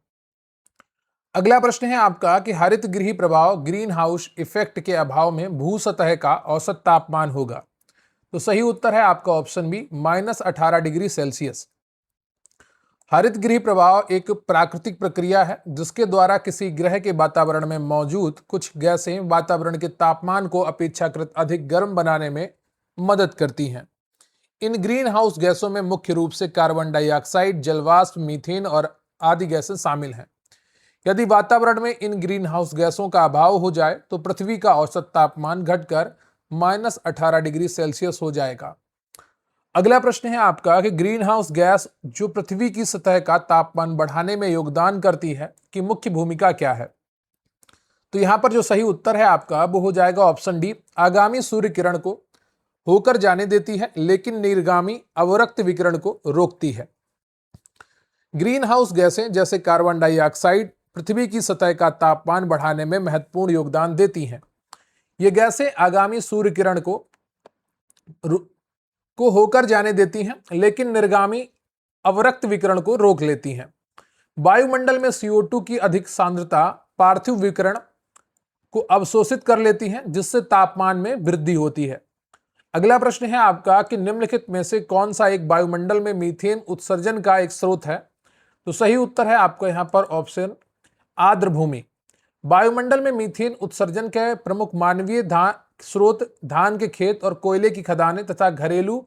अगला प्रश्न है आपका कि हरित गृह प्रभाव ग्रीन हाउस इफेक्ट के अभाव में भू सतह का औसत तापमान होगा। तो सही उत्तर है आपका ऑप्शन बी, -18 डिग्री सेल्सियस। हरित गृह प्रभाव एक प्राकृतिक प्रक्रिया है जिसके द्वारा किसी ग्रह के वातावरण में मौजूद कुछ गैसें वातावरण के तापमान को अपेक्षाकृत अधिक गर्म बनाने में मदद करती हैं। इन ग्रीन हाउस गैसों में मुख्य रूप से कार्बन डाइऑक्साइड, जलवाष्प, मीथेन और आदि गैसें शामिल हैं। यदि वातावरण में इन ग्रीन हाउस गैसों का अभाव हो जाए तो पृथ्वी का औसत तापमान घटकर -18 डिग्री सेल्सियस हो जाएगा। अगला प्रश्न है आपका कि ग्रीन हाउस गैस जो पृथ्वी की सतह का तापमान बढ़ाने में योगदान करती है की मुख्य भूमिका क्या है। तो यहां पर जो सही उत्तर है आपका वो हो जाएगा ऑप्शन डी, आगामी सूर्य किरण को होकर जाने देती है लेकिन निर्गामी अवरक्त विकिरण को रोकती है। ग्रीन हाउस गैसें जैसे कार्बन डाइऑक्साइड पृथ्वी की सतह का तापमान बढ़ाने में महत्वपूर्ण योगदान देती हैं। ये गैसें आगामी सूर्य किरण को होकर जाने देती हैं लेकिन निर्गामी अवरक्त विकिरण को रोक लेती हैं। वायुमंडल में CO2 की अधिक सांद्रता पार्थिव विकिरण को अवशोषित कर लेती है जिससे तापमान में वृद्धि होती है। अगला प्रश्न है आपका कि निम्नलिखित में से कौन सा एक वायुमंडल में मीथेन उत्सर्जन का एक स्रोत है। तो सही उत्तर है आपको यहां पर ऑप्शन आर्द्र भूमि। वायुमंडल में मीथेन उत्सर्जन के प्रमुख मानवीय स्रोत धान के खेत और कोयले की खदानें तथा घरेलू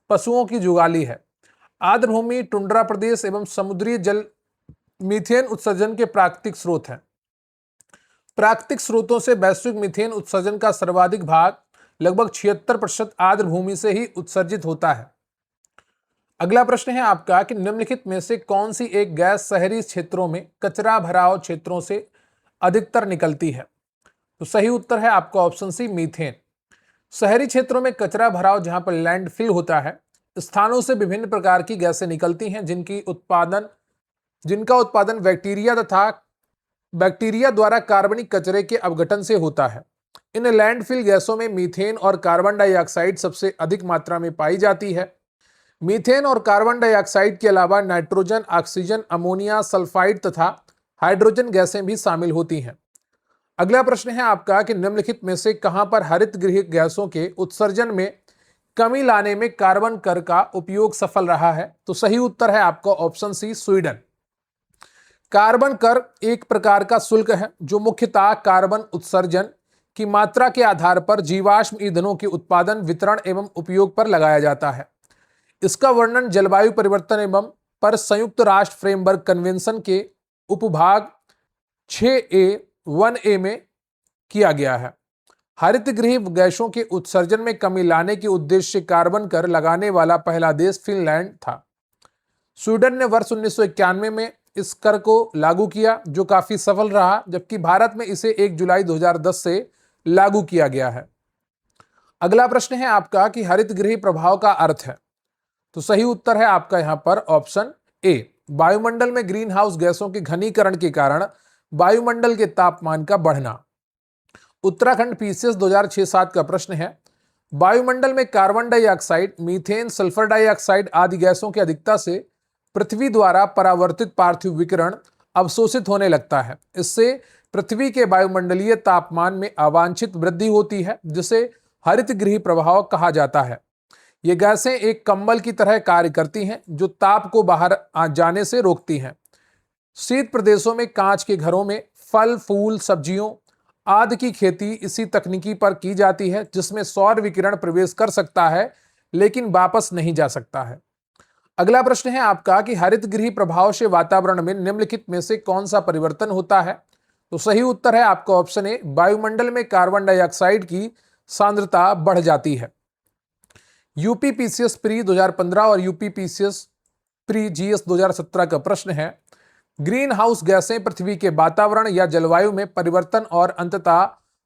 पशुओं की जुगाली है। आर्द्र भूमि, टुंड्रा प्रदेश एवं समुद्री जल मीथेन उत्सर्जन के प्राकृतिक स्रोत हैं। प्राकृतिक स्रोतों से वैश्विक मीथेन उत्सर्जन का सर्वाधिक भाग लगभग 76% आर्द्र भूमि से ही उत्सर्जित होता है। अगला प्रश्न है आपका कि निम्नलिखित में से कौन सी एक गैस शहरी क्षेत्रों में कचरा भराव क्षेत्रों से अधिकतर निकलती है। तो सही उत्तर है आपका ऑप्शन सी, मीथेन। शहरी क्षेत्रों में कचरा भराव जहां पर लैंडफिल होता है, स्थानों से विभिन्न प्रकार की गैसें निकलती हैं जिनका उत्पादन बैक्टीरिया द्वारा कार्बनिक कचरे के अपघटन से होता है। इन लैंडफिल गैसों में मीथेन और कार्बन डाइऑक्साइड सबसे अधिक मात्रा में पाई जाती है। मीथेन और कार्बन डाइऑक्साइड के अलावा नाइट्रोजन, ऑक्सीजन, अमोनिया, सल्फाइड तथा हाइड्रोजन गैसें भी शामिल होती हैं। अगला प्रश्न है आपका कि निम्नलिखित में से कहां पर हरित गृह गैसों के उत्सर्जन में कमी लाने में कार्बन कर का उपयोग सफल रहा है। तो सही उत्तर है आपका ऑप्शन सी, स्वीडन। कार्बन कर एक प्रकार का शुल्क है जो मुख्यतः कार्बन उत्सर्जन की मात्रा के आधार पर जीवाश्म ईंधनों के उत्पादन, वितरण एवं उपयोग पर लगाया जाता है। इसका वर्णन जलवायु परिवर्तन एवं पर संयुक्त राष्ट्र फ्रेमवर्क कन्वेंशन के उपभाग 6A(1A) में किया गया है। हरित गृह गैसों के उत्सर्जन में कमी लाने के उद्देश्य से कार्बन कर लगाने वाला पहला देश फिनलैंड था। स्वीडन ने वर्ष 1991 में इस कर को लागू किया जो काफी सफल रहा, जबकि भारत में इसे 1 जुलाई 2010 से लागू किया गया है। अगला प्रश्न है आपका कि हरित गृह प्रभाव का अर्थ है। तो सही उत्तर है आपका यहां पर ऑप्शन ए, वायुमंडल में ग्रीन हाउस गैसों के घनीकरण के कारण वायुमंडल के तापमान का बढ़ना। उत्तराखंड पीसीएस 2006-7 का प्रश्न है, वायुमंडल में carbon dioxide, methane, sulphur dioxide आदि गैसों की अधिकता से पृथ्वी द्वारा परावर्तित पार्थिव विकिरण अवशोषित होने लगता है। इससे पृथ्वी के वायुमंडलीय तापमान में अवांछित वृद्धि होती है जिसे हरित गृह प्रभाव कहा जाता है। ये गैसें एक कंबल की तरह कार्य करती हैं जो ताप को बाहर जाने से रोकती हैं। शीत प्रदेशों में कांच के घरों में फल फूल सब्जियों आदि की खेती इसी तकनीकी पर की जाती है जिसमें सौर विकिरण प्रवेश कर सकता है लेकिन वापस नहीं जा सकता है। अगला प्रश्न है आपका कि हरित गृह प्रभाव से वातावरण में निम्नलिखित में से कौन सा परिवर्तन होता है? तो सही उत्तर है आपका ऑप्शन ए, वायुमंडल में कार्बन डाइऑक्साइड की सांद्रता बढ़ जाती है। यूपीपीसीएस प्री 2015 और यूपीपीसीएस प्री जीएस 2017 का प्रश्न है, ग्रीन हाउस गैसें पृथ्वी के वातावरण या जलवायु में परिवर्तन और अंततः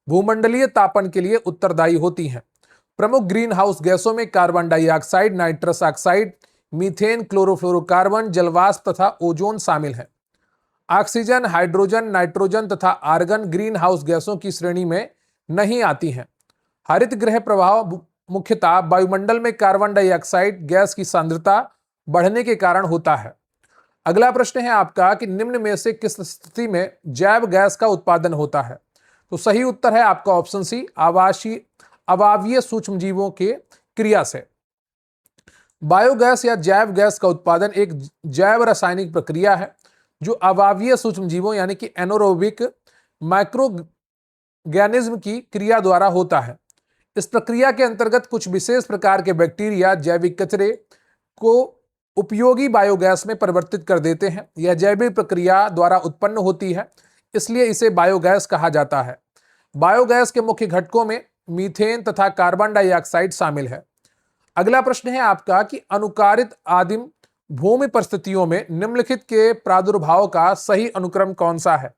भूमंडलीय तापन के लिए उत्तरदायी होती हैं। प्रमुख ग्रीन हाउस गैसों में carbon dioxide, nitrous oxide, methane, chlorofluorocarbon, जलवाष्प तथा ओजोन शामिल हैं। ऑक्सीजन, हाइड्रोजन, नाइट्रोजन तथा आर्गन ग्रीन हाउस गैसों की श्रेणी में नहीं आती हैं। हरित गृह प्रभाव मुख्यतः वायुमंडल में कार्बन डाइऑक्साइड गैस की सांद्रता बढ़ने के कारण होता है। अगला प्रश्न है आपका कि निम्न में से किस स्थिति में जैव गैस का उत्पादन होता है? तो सही उत्तर है आपका ऑप्शन सी, अवायवीय सूक्ष्मजीवों के क्रिया से। बायोगैस या जैव गैस का उत्पादन एक जैव रासायनिक प्रक्रिया है जो अवायवीय सूक्ष्मजीवों यानी कि एनारोबिक माइक्रोऑर्गेनिज्म की क्रिया द्वारा होता है। इस प्रक्रिया के अंतर्गत कुछ विशेष प्रकार के बैक्टीरिया जैविक कचरे को उपयोगी बायोगैस में परिवर्तित कर देते हैं। यह जैविक प्रक्रिया द्वारा उत्पन्न होती है, इसलिए इसे बायोगैस कहा जाता है। बायोगैस के मुख्य घटकों में मीथेन तथा कार्बन डाइऑक्साइड शामिल है। अगला प्रश्न है आपका कि अनुकारित आदिम भूमि परिस्थितियों में निम्नलिखित के प्रादुर्भाव का सही अनुक्रम कौन सा है?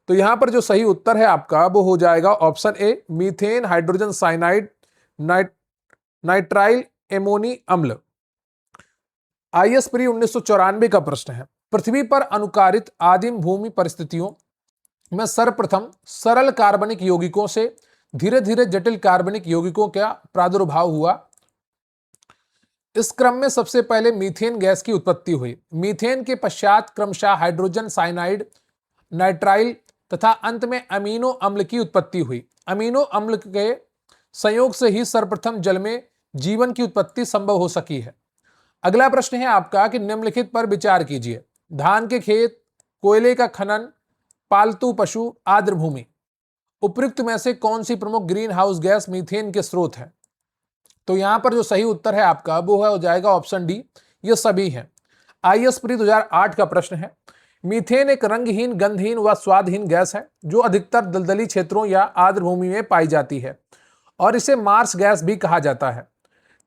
तो यहां पर जो सही उत्तर है आपका वो हो जाएगा option A, methane, hydrogen cyanide, nitrile एमोनी अम्ल। आईएस प्री 1994 का प्रश्न है, पृथ्वी पर अनुकारित आदिम भूमि परिस्थितियों में सर्वप्रथम सरल कार्बनिक यौगिकों से धीरे धीरे जटिल कार्बनिक यौगिकों का प्रादुर्भाव हुआ। इस क्रम में सबसे पहले मीथेन गैस की उत्पत्ति हुई। मीथेन के पश्चात क्रमशः हाइड्रोजन साइनाइड, नाइट्राइल तथा अंत में अमीनो अम्ल की उत्पत्ति हुई। अमीनो अम्ल के संयोग से ही सर्वप्रथम जल में जीवन की उत्पत्ति संभव हो सकी है। अगला प्रश्न है आपका कि निम्नलिखित पर विचार कीजिए, धान के खेत, कोयले का खनन, पालतू पशु, आर्द्र भूमि, उपयुक्त में से कौन सी प्रमुख ग्रीन हाउस गैस मीथेन के स्रोत है? तो यहां पर जो सही उत्तर है आपका वो हो जाएगा ऑप्शन डी, ये सभी हैं। आईएस प्री 2008 का प्रश्न है, मीथेन एक रंगहीन, गंधहीन व स्वादहीन गैस है जो अधिकतर दलदली क्षेत्रों या आर्द्र भूमि में पाई जाती है और इसे मार्स गैस भी कहा जाता है।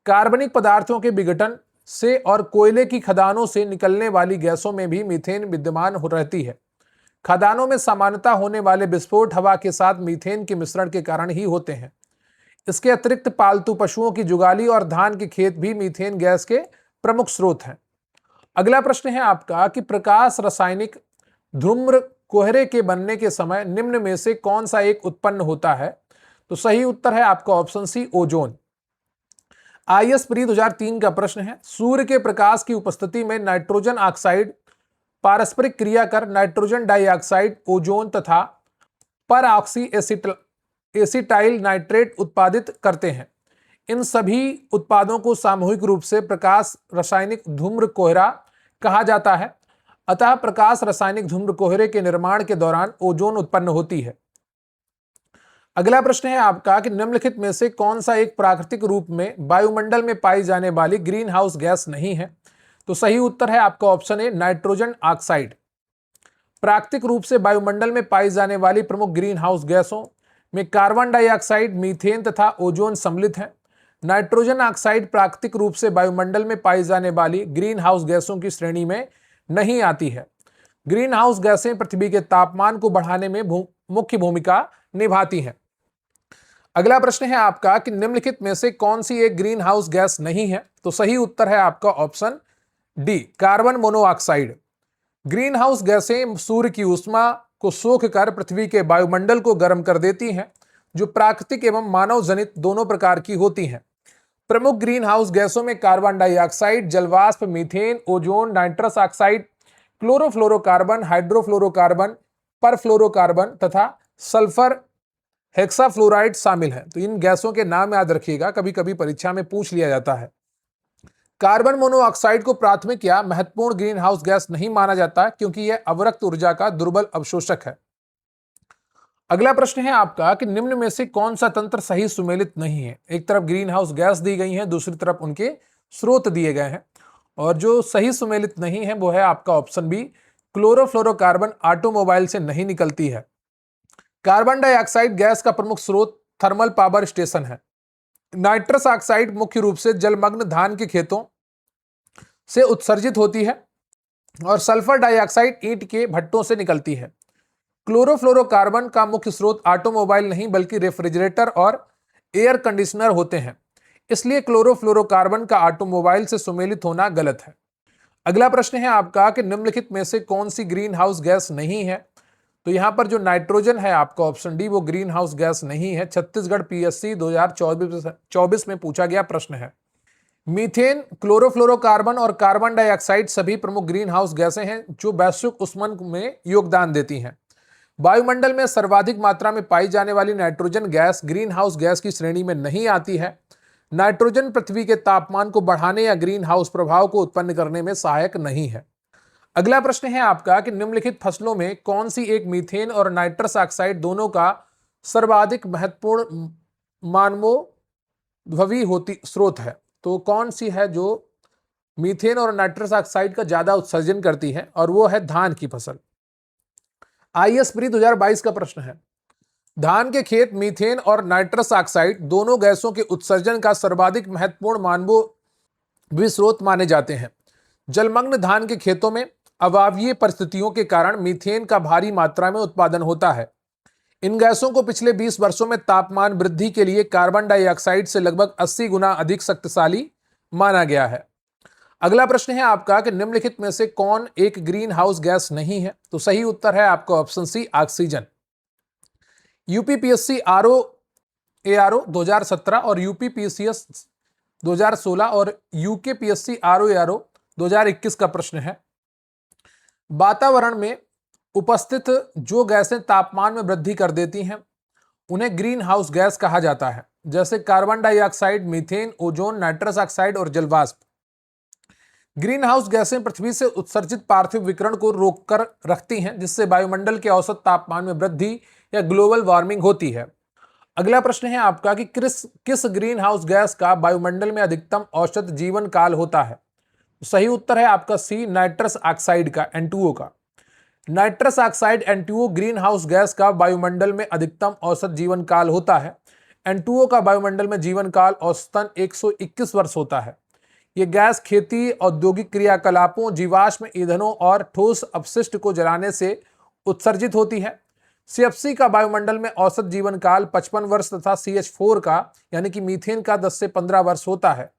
कार्बनिक पदार्थों के विघटन से और कोयले की खदानों से निकलने वाली गैसों में भी मीथेन विद्यमान रहती है। खदानों में सामान्यतः होने वाले विस्फोट हवा के साथ मीथेन के मिश्रण के कारण ही होते हैं। इसके अतिरिक्त पालतू पशुओं की जुगाली और धान के खेत भी मीथेन गैस के प्रमुख स्रोत हैं। अगला प्रश्न है आपका कि प्रकाश रासायनिक धूम्र कोहरे के बनने के समय निम्न में से कौन सा एक उत्पन्न होता है? तो सही उत्तर है आपका option C, ozone. IAS pre 2003 का प्रश्न है, सूर्य के प्रकाश की उपस्थिति में नाइट्रोजन ऑक्साइड पारस्परिक क्रिया कर नाइट्रोजन डाइऑक्साइड, ओजोन तथा पर ऑक्सी एसिटाइल नाइट्रेट उत्पादित करते हैं। इन सभी उत्पादों को सामूहिक रूप से प्रकाश रासायनिक धूम्र कोहरा कहा जाता है। अतः प्रकाश रासायनिक धूम्र कोहरे के निर्माण के दौरान ओजोन उत्पन्न होती है। अगला प्रश्न है आपका कि निम्नलिखित में से कौन सा एक प्राकृतिक रूप में वायुमंडल में पाई जाने वाली ग्रीन हाउस गैस नहीं है? तो सही उत्तर है आपका ऑप्शन ए, नाइट्रोजन ऑक्साइड। प्राकृतिक रूप से वायुमंडल में पाई जाने वाली प्रमुख ग्रीन हाउस गैसों में कार्बन डाइऑक्साइड, मीथेन तथा ओजोन सम्मिलित है। नाइट्रोजन ऑक्साइड प्राकृतिक रूप से वायुमंडल में पाई जाने वाली ग्रीन हाउस गैसों की श्रेणी में नहीं आती है। ग्रीन हाउस गैसें पृथ्वी के तापमान को बढ़ाने में मुख्य भूमिका निभाती हैं। अगला प्रश्न है आपका कि निम्नलिखित में से कौन सी एक ग्रीन हाउस गैस नहीं है? तो सही उत्तर है आपका option D, carbon monoxide. Green house गैसें सूर्य की ऊष्मा को सोख कर पृथ्वी के वायुमंडल को गर्म कर देती हैं, जो प्राकृतिक एवं मानव जनित दोनों प्रकार की होती हैं। प्रमुख ग्रीन हाउस गैसों में कार्बन डाइऑक्साइड, जलवाष्प, methane, ozone, nitrous oxide, chlorofluorocarbon, hydrofluorocarbon, perfluorocarbon तथा सल्फर हेक्साफ्लोराइड शामिल हैं। तो इन गैसों के नाम याद रखिएगा, कभी कभी परीक्षा में पूछ लिया जाता है। कार्बन मोनोऑक्साइड को प्राथमिक या महत्वपूर्ण ग्रीन हाउस गैस नहीं माना जाता क्योंकि यह अवरक्त ऊर्जा का दुर्बल अवशोषक है। अगला प्रश्न है आपका कि निम्न में से कौन सा तंत्र सही सुमेलित नहीं है। एक तरफ ग्रीन हाउस गैस दी गई है, दूसरी तरफ उनके स्रोत दिए गए हैं, और जो सही सुमेलित नहीं है वो है आपका ऑप्शन बी, क्लोरोफ्लोरोकार्बन ऑटोमोबाइल से नहीं निकलती है। कार्बन डाइऑक्साइड गैस का प्रमुख स्रोत थर्मल पावर स्टेशन है। नाइट्रस ऑक्साइड मुख्य रूप से जलमग्न धान के खेतों से उत्सर्जित होती है और सल्फर डाइऑक्साइड ईंट के भट्टों से निकलती है। क्लोरोफ्लोरोकार्बन का मुख्य स्रोत ऑटोमोबाइल नहीं बल्कि रेफ्रिजरेटर और एयर कंडीशनर होते हैं, इसलिए क्लोरोफ्लोरोकार्बन का ऑटोमोबाइल से सुमेलित होना गलत है। अगला प्रश्न है आपका कि निम्नलिखित में से कौन सी ग्रीन हाउस गैस नहीं है। तो यहां पर जो नाइट्रोजन है आपका ऑप्शन डी, वो ग्रीन हाउस गैस नहीं है। छत्तीसगढ़ पीएससी 2024 में पूछा गया प्रश्न है। मीथेन, क्लोरोफ्लोरोकार्बन और कार्बन डाइऑक्साइड सभी प्रमुख ग्रीन हाउस गैसें हैं जो वैश्विक ऊष्मन में योगदान देती हैं। वायुमंडल में सर्वाधिक मात्रा में पाई जाने वाली nitrogen gas green house gas की श्रेणी में नहीं आती है। नाइट्रोजन पृथ्वी के तापमान को बढ़ाने या ग्रीन हाउस प्रभाव को उत्पन्न करने में सहायक नहीं है। अगला प्रश्न है आपका कि निम्नलिखित फसलों में कौन सी एक मीथेन और नाइट्रस ऑक्साइड दोनों का सर्वाधिक महत्वपूर्ण मानवोद्भवी होती स्रोत है। तो कौन सी है जो मीथेन और नाइट्रस ऑक्साइड का ज्यादा उत्सर्जन करती है, और वो है धान की फसल। आईएएस प्री 2022 का प्रश्न है। धान के खेत मीथेन और नाइट्रस ऑक्साइड दोनों गैसों के उत्सर्जन का सर्वाधिक महत्वपूर्ण मानवोद्भवी स्रोत माने जाते हैं। जलमग्न धान के खेतों में अवायवीय परिस्थितियों के कारण मीथेन का भारी मात्रा में उत्पादन होता है। इन गैसों को पिछले 20 वर्षों में तापमान वृद्धि के लिए कार्बन डाइऑक्साइड से लगभग 80 गुना अधिक शक्तिशाली माना गया है। अगला प्रश्न है आपका कि निम्नलिखित में से कौन एक ग्रीन हाउस गैस नहीं है। तो सही उत्तर है आपका option C, oxygen. UPPSC RO 2017 और यूपीपीसीएस 2016 और यूकेपीएससी आरओ 2021 का प्रश्न है। वातावरण में उपस्थित जो गैसें तापमान में वृद्धि कर देती हैं उन्हें ग्रीन हाउस गैस कहा जाता है, जैसे carbon dioxide, methane, ozone, nitrous oxide और जलवाष्प। ग्रीन हाउस गैसें पृथ्वी से उत्सर्जित पार्थिव विकिरण को रोककर रखती हैं, जिससे वायुमंडल के औसत तापमान में वृद्धि या ग्लोबल वार्मिंग होती है। अगला प्रश्न है आपका कि किस ग्रीन हाउस गैस का वायुमंडल में अधिकतम औसत जीवन काल होता है। सही उत्तर है आपका सी, नाइट्रस ऑक्साइड का, N2O का। Nitrous oxide N2O green house gas का वायुमंडल में अधिकतम औसत जीवन काल होता है। N2O का वायुमंडल में जीवन काल औसतन 121 वर्ष होता है। यह गैस खेती, औद्योगिक क्रियाकलापों, जीवाश्म ईंधनों और ठोस अपशिष्ट को जलाने से उत्सर्जित होती है। CFC का वायुमंडल में औसत जीवन काल 55 वर्ष तथा CH4 का यानी कि मीथेन का 10 से 15 वर्ष होता है।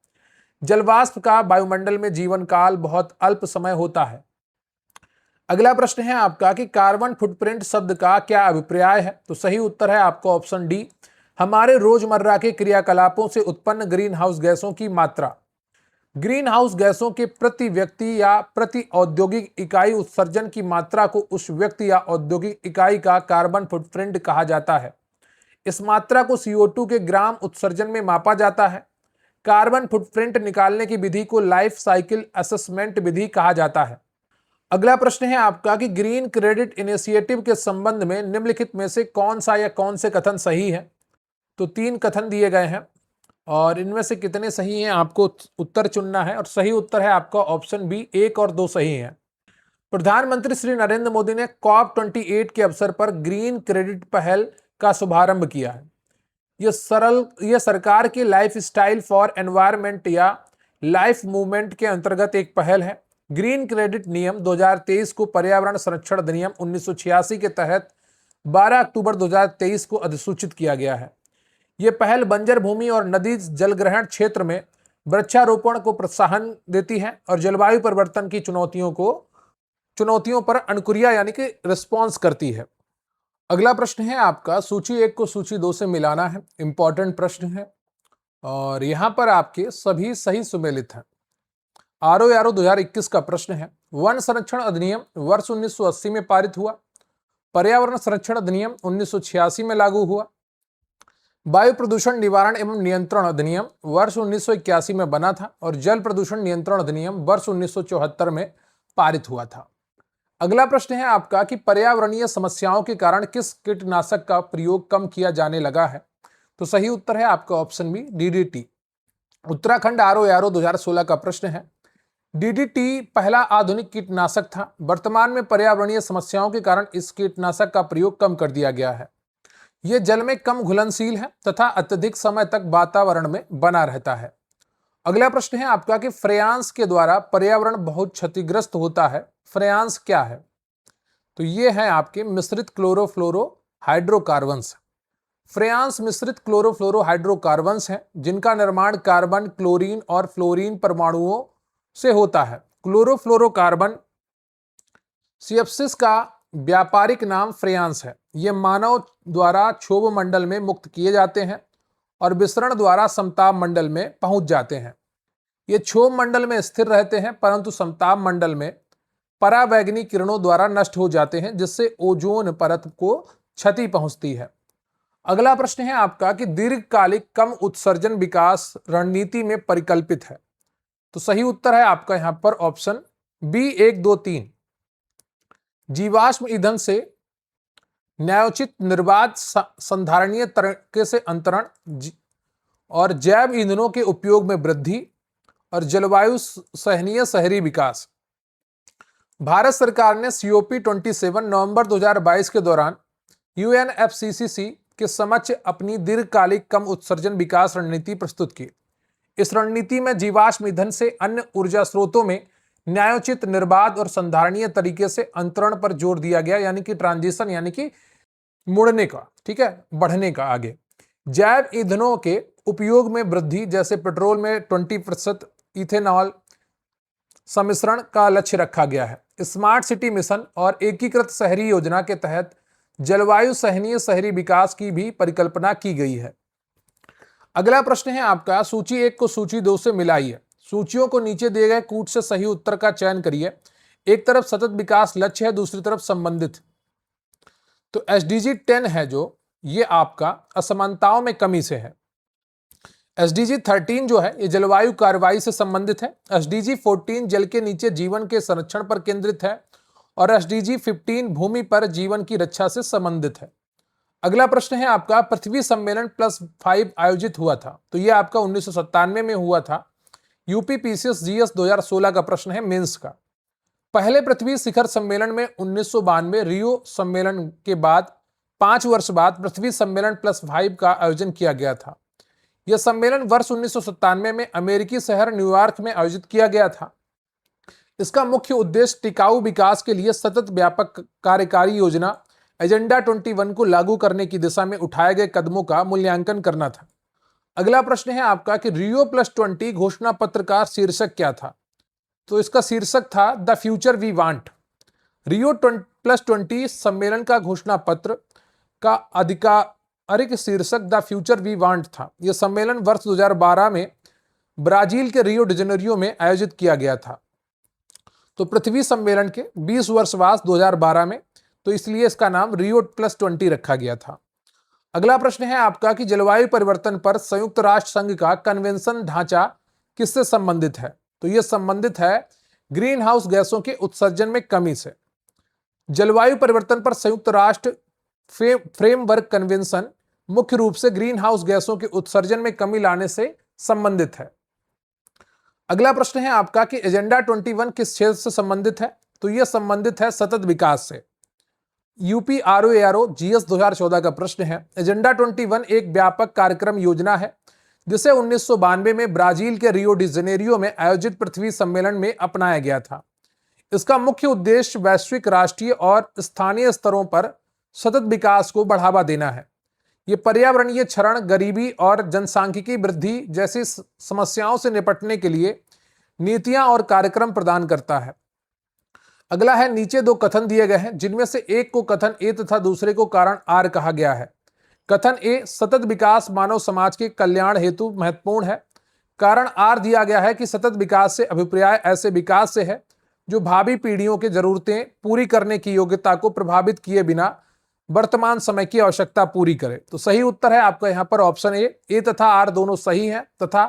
जलवाष्प का वायुमंडल में जीवन काल बहुत अल्प समय होता है। अगला प्रश्न है आपका कि कार्बन फुटप्रिंट शब्द का क्या अभिप्राय है। तो सही उत्तर है आपका ऑप्शन डी, हमारे रोजमर्रा के क्रियाकलापों से उत्पन्न ग्रीन हाउस गैसों की मात्रा। ग्रीन हाउस गैसों के प्रति व्यक्ति या प्रति औद्योगिक इकाई उत्सर्जन की मात्रा को उस व्यक्ति या औद्योगिक इकाई का कार्बन फुटप्रिंट कहा जाता है। इस मात्रा को CO2 के ग्राम उत्सर्जन में मापा जाता है। कार्बन फुटप्रिंट निकालने की विधि को लाइफ साइकिल असेसमेंट विधि कहा जाता है। अगला प्रश्न है आपका कि ग्रीन क्रेडिट इनिशिएटिव के संबंध में निम्नलिखित में से कौन सा या कौन से कथन सही है। तो 3 कथन दिए गए हैं और इनमें से कितने सही हैं आपको उत्तर चुनना है, और सही उत्तर है आपका ऑप्शन बी, 1 और 2 सही हैं। प्रधानमंत्री श्री नरेंद्र मोदी ने COP28 के अवसर पर ग्रीन क्रेडिट पहल का शुभारंभ किया है। यह सरकार के लाइफ स्टाइल फॉर एनवायरमेंट या लाइफ मूवमेंट के अंतर्गत एक पहल है। ग्रीन क्रेडिट नियम 2023 को पर्यावरण संरक्षण अधिनियम 1986 के तहत 12 अक्टूबर 2023 को अधिसूचित किया गया है। यह पहल बंजर भूमि और नदी जलग्रहण क्षेत्र में वृक्षारोपण को प्रोत्साहन देती है और जलवायु परिवर्तन की चुनौतियों पर अनुक्रिया यानी कि रिस्पॉन्स करती है। अगला प्रश्न है आपका, सूची 1 को सूची 2 से मिलाना है। इंपॉर्टेंट प्रश्न है और यहां पर आपके सभी सही सुमेलित हैं। आरओ 2021 का प्रश्न है, वन संरक्षण अधिनियम वर्ष 1980 में पारित हुआ। पर्यावरण संरक्षण अधिनियम 1986 में लागू हुआ। वायु प्रदूषण निवारण एवं नियंत्रण अधिनियम वर्ष 1981 में बना था और जल प्रदूषण नियंत्रण अधिनियम वर्ष 1974 में पारित हुआ था। अगला प्रश्न है आपका कि पर्यावरणीय समस्याओं के कारण किस कीटनाशक का प्रयोग कम किया जाने लगा है? तो सही उत्तर है आपका option B, DDT. Uttarakhand RO 2016 का प्रश्न है। डीडीटी पहला आधुनिक कीटनाशक था। वर्तमान में पर्यावरणीय समस्याओं के कारण इस कीटनाशक का प्रयोग कम कर दिया गया है। यह जल में कम घुलनशील है तथा अत्यधिक समय तक वातावरण में बना रहता है। अगला प्रश्न है आपका कि फ्रेयांस के द्वारा पर्यावरण बहुत क्षतिग्रस्त होता है। फ्रेयांस क्या है? तो ये है आपके मिश्रित क्लोरोफ्लोरो हाइड्रोकार्बन्स। फ्रेयांस मिश्रित क्लोरोफ्लोरो हाइड्रोकार्बन्स हैं जिनका निर्माण कार्बन, क्लोरीन और फ्लोरीन परमाणुओं से होता है। क्लोरोफ्लोरोकार्बन सीएफसिस का व्यापारिक नाम फ्रेयांस है। ये मानव द्वारा क्षोभ मंडल में मुक्त किए जाते हैं और विसरण द्वारा समताप मंडल में पहुंच जाते हैं। ये क्षोभ मंडल में स्थिर रहते हैं परंतु समताप मंडल में परावैंगनी किरणों द्वारा नष्ट हो जाते हैं जिससे ओजोन परत को क्षति पहुंचती है। अगला प्रश्न है आपका कि दीर्घकालिक कम उत्सर्जन विकास रणनीति में परिकल्पित है। तो सही उत्तर है आपका यहां पर ऑप्शन बी 1, 2, 3। जीवाश्म ईंधन से न्यायोचित निर्बाध संधारणीय तरीके से अंतरण और जैव ईंधनों के उपयोग में वृद्धि और जलवायु सहनीय शहरी विकास। भारत सरकार ने सीओपी 27 नवंबर 2022 के दौरान यूएनएफसीसीसी के समक्ष अपनी दीर्घकालिक कम उत्सर्जन विकास रणनीति प्रस्तुत की। इस रणनीति में जीवाश्म ईंधन से अन्य ऊर्जा स्रोतों में न्यायोचित, निर्बाध और संधारणीय तरीके से अंतरण पर जोर दिया गया, यानी कि ट्रांजिशन, यानी कि मुड़ने का, ठीक है, बढ़ने का आगे। जैव ईंधनों के उपयोग में वृद्धि, जैसे पेट्रोल में 20% इथेनॉल सम्मिश्रण का लक्ष्य रखा गया है। स्मार्ट सिटी मिशन और एकीकृत शहरी योजना के तहत जलवायु सहनीय शहरी विकास की भी परिकल्पना की गई है। अगला प्रश्न है आपका, सूची 1 को सूची 2 से मिलाइए। सूचियों को नीचे दिए गए कूट से सही उत्तर का चयन करिए। एक तरफ सतत विकास लक्ष्य है, दूसरी तरफ संबंधित। तो एसडीजी 10 है जो ये आपका असमानताओं में कमी से है। एसडीजी 13 जो है ये जलवायु कार्रवाई से संबंधित है। एसडीजी 14 जल के नीचे जीवन के संरक्षण पर केंद्रित है और एसडीजी 15 भूमि पर जीवन की रक्षा से संबंधित है। अगला प्रश्न है आपका, पृथ्वी सम्मेलन +5 आयोजित हुआ था। तो यह आपका 1997 में हुआ था। यूपीपीसीएस जीएस 2016 का प्रश्न है मेंस का। पहले पृथ्वी शिखर सम्मेलन में 1992 रियो सम्मेलन के बाद 5 वर्ष बाद पृथ्वी सम्मेलन +5 का आयोजन किया गया था। यह सम्मेलन वर्ष 1997 में अमेरिकी शहर न्यूयॉर्क में आयोजित किया गया था। इसका मुख्य उद्देश्य टिकाऊ विकास के लिए सतत व्यापक कार्यकारी योजना एजेंडा 21 को लागू करने की दिशा में उठाए गए कदमों का मूल्यांकन करना था। अगला प्रश्न है आपका कि रियो +20 घोषणा पत्र का शीर्षक क्या था? तो इसका शीर्षक था द फ्यूचर वी वांट। रियो +20 सम्मेलन का घोषणा पत्र का आधिकारिक शीर्षक द फ्यूचर वी वांट था। यह सम्मेलन वर्ष 2012 में ब्राजील के रियो डी जेनेरियो में आयोजित किया गया था। तो पृथ्वी सम्मेलन के 20 वर्ष बाद 2012 में, तो इसलिए इसका नाम रियो +20 रखा गया था। अगला प्रश्न है आपका कि जलवायु परिवर्तन पर संयुक्त राष्ट्र संघ का कन्वेंशन ढांचा किससे संबंधित है? तो यह संबंधित है ग्रीन हाउस गैसों के उत्सर्जन में कमी से। जलवायु परिवर्तन पर संयुक्त राष्ट्र फ्रेमवर्क कन्वेंशन मुख्य रूप से ग्रीन हाउस गैसों के उत्सर्जन में कमी लाने से संबंधित है। अगला प्रश्न है आपका कि एजेंडा 21 किस क्षेत्र से संबंधित है? तो यह संबंधित है सतत विकास से। यूपी आरओ जीएस 2014 का प्रश्न है। एजेंडा 21 एक व्यापक कार्यक्रम योजना है जिसे 1992 में ब्राजील के रियो डी जेनेरियो में आयोजित पृथ्वी सम्मेलन में अपनाया गया था। इसका मुख्य उद्देश्य वैश्विक, राष्ट्रीय और स्थानीय स्तरों पर सतत विकास को बढ़ावा देना है। यह पर्यावरणीय क्षरण, गरीबी और जनसांख्यिकी वृद्धि जैसी समस्याओं से निपटने के लिए नीतियां और कार्यक्रम प्रदान करता है। अगला है, नीचे 2 कथन दिए गए हैं जिनमें से एक को कथन ए तथा दूसरे को कारण आर कहा गया है। कथन ए, सतत विकास मानव समाज के कल्याण हेतु महत्वपूर्ण है। कारण आर दिया गया है कि सतत विकास से अभिप्राय ऐसे विकास से है जो भावी पीढ़ियों की जरूरतें पूरी करने की योग्यता को प्रभावित किए बिना वर्तमान समय की आवश्यकता पूरी करे। तो सही उत्तर है आपका यहाँ पर ऑप्शन ए तथा आर दोनों सही है तथा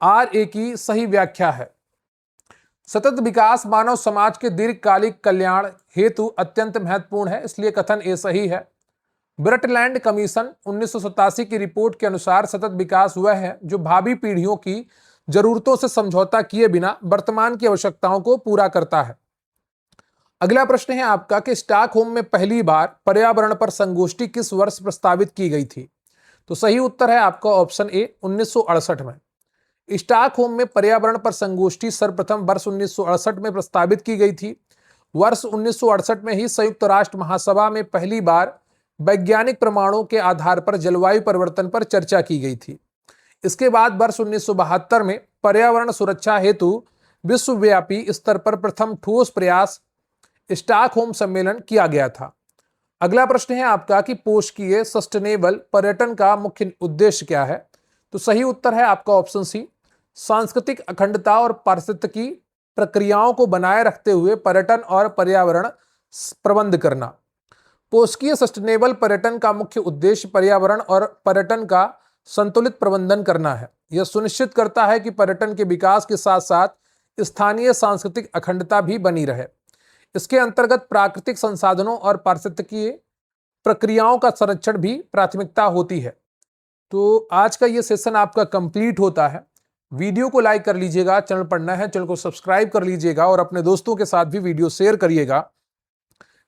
आर ए की सही व्याख्या है। सतत विकास मानव समाज के दीर्घकालिक कल्याण हेतु अत्यंत महत्वपूर्ण है, इसलिए कथन ए सही है। ब्रटलैंड कमीशन 1987 की रिपोर्ट के अनुसार सतत विकास वह है जो भावी पीढ़ियों की जरूरतों से समझौता किए बिना वर्तमान की आवश्यकताओं को पूरा करता है। अगला प्रश्न है आपका कि स्टॉकहोम में पहली बार पर्यावरण पर संगोष्ठी किस वर्ष प्रस्तावित की गई थी? तो सही उत्तर है आपका ऑप्शन ए 1968 में। स्टॉकहोम में पर्यावरण पर संगोष्ठी सर्वप्रथम वर्ष 1968 में प्रस्तावित की गई थी। वर्ष 1968 में ही संयुक्त राष्ट्र महासभा में पहली बार वैज्ञानिक प्रमाणों के आधार पर जलवायु परिवर्तन पर चर्चा की गई थी। इसके बाद वर्ष 1972 में पर्यावरण सुरक्षा हेतु विश्वव्यापी स्तर पर प्रथम ठोस प्रयास स्टॉकहोम सम्मेलन किया गया था। अगला प्रश्न है आपका कि पोषकीय सस्टेनेबल पर्यटन का मुख्य उद्देश्य क्या है? तो सही उत्तर है आपका ऑप्शन सी, सांस्कृतिक अखंडता और पारिस्थितिकी प्रक्रियाओं को बनाए रखते हुए पर्यटन और पर्यावरण प्रबंध करना। पोषकीय सस्टेनेबल पर्यटन का मुख्य उद्देश्य पर्यावरण और पर्यटन का संतुलित प्रबंधन करना है। यह सुनिश्चित करता है कि पर्यटन के विकास के साथ साथ स्थानीय सांस्कृतिक अखंडता भी बनी रहे। इसके अंतर्गत प्राकृतिक संसाधनों और पारिस्थितिकीय प्रक्रियाओं का संरक्षण भी प्राथमिकता होती है। तो आज का ये सेशन आपका कंप्लीट होता है। वीडियो को लाइक कर लीजिएगा, चैनल पर नए हैं चैनल को सब्सक्राइब कर लीजिएगा और अपने दोस्तों के साथ भी वीडियो शेयर करिएगा।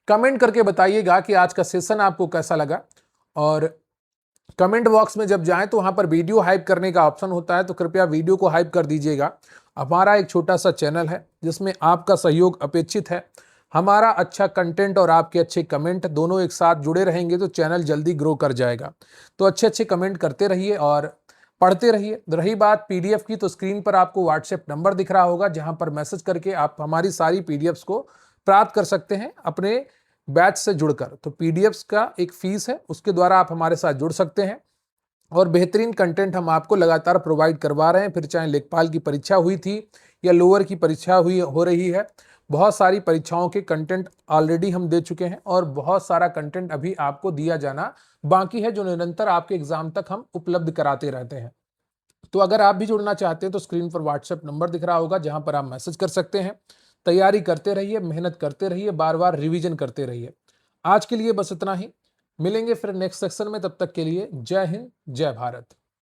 कमेंट करके बताइएगा कि आज का सेशन आपको कैसा लगा, और कमेंट बॉक्स में जब जाएं तो वहां पर वीडियो हाइप करने का ऑप्शन होता है, तो कृपया वीडियो को हाइप कर दीजिएगा। हमारा एक छोटा सा चैनल है जिसमें आपका सहयोग अपेक्षित है। हमारा अच्छा कंटेंट और आपके अच्छे कमेंट दोनों एक साथ जुड़े रहेंगे तो चैनल जल्दी ग्रो कर जाएगा। तो अच्छे अच्छे कमेंट करते रहिए और पढ़ते रहिए। रही बात पीडीएफ की, तो स्क्रीन पर आपको व्हाट्सएप नंबर दिख रहा होगा जहां पर मैसेज करके आप हमारी सारी पीडीएफ्स को प्राप्त कर सकते हैं अपने बैच से जुड़कर। तो पीडीएफ्स का एक फीस है, उसके द्वारा आप हमारे साथ जुड़ सकते हैं और बेहतरीन कंटेंट हम आपको लगातार प्रोवाइड करवा रहे हैं। फिर चाहे लेखपाल की परीक्षा हुई थी या लोअर की परीक्षा हो रही है, बहुत सारी परीक्षाओं के कंटेंट ऑलरेडी हम दे चुके हैं और बहुत सारा कंटेंट अभी आपको दिया जाना बाकी है, जो निरंतर आपके एग्जाम तक हम उपलब्ध कराते रहते हैं। तो अगर आप भी जुड़ना चाहते हैं तो स्क्रीन पर व्हाट्सएप नंबर दिख रहा होगा जहां पर आप मैसेज कर सकते हैं। तैयारी करते रहिए, मेहनत करते रहिए, बार बार रिवीजन करते रहिए। आज के लिए बस इतना ही, मिलेंगे फिर नेक्स्ट सेक्शन में। तब तक के लिए जय हिंद, जय भारत।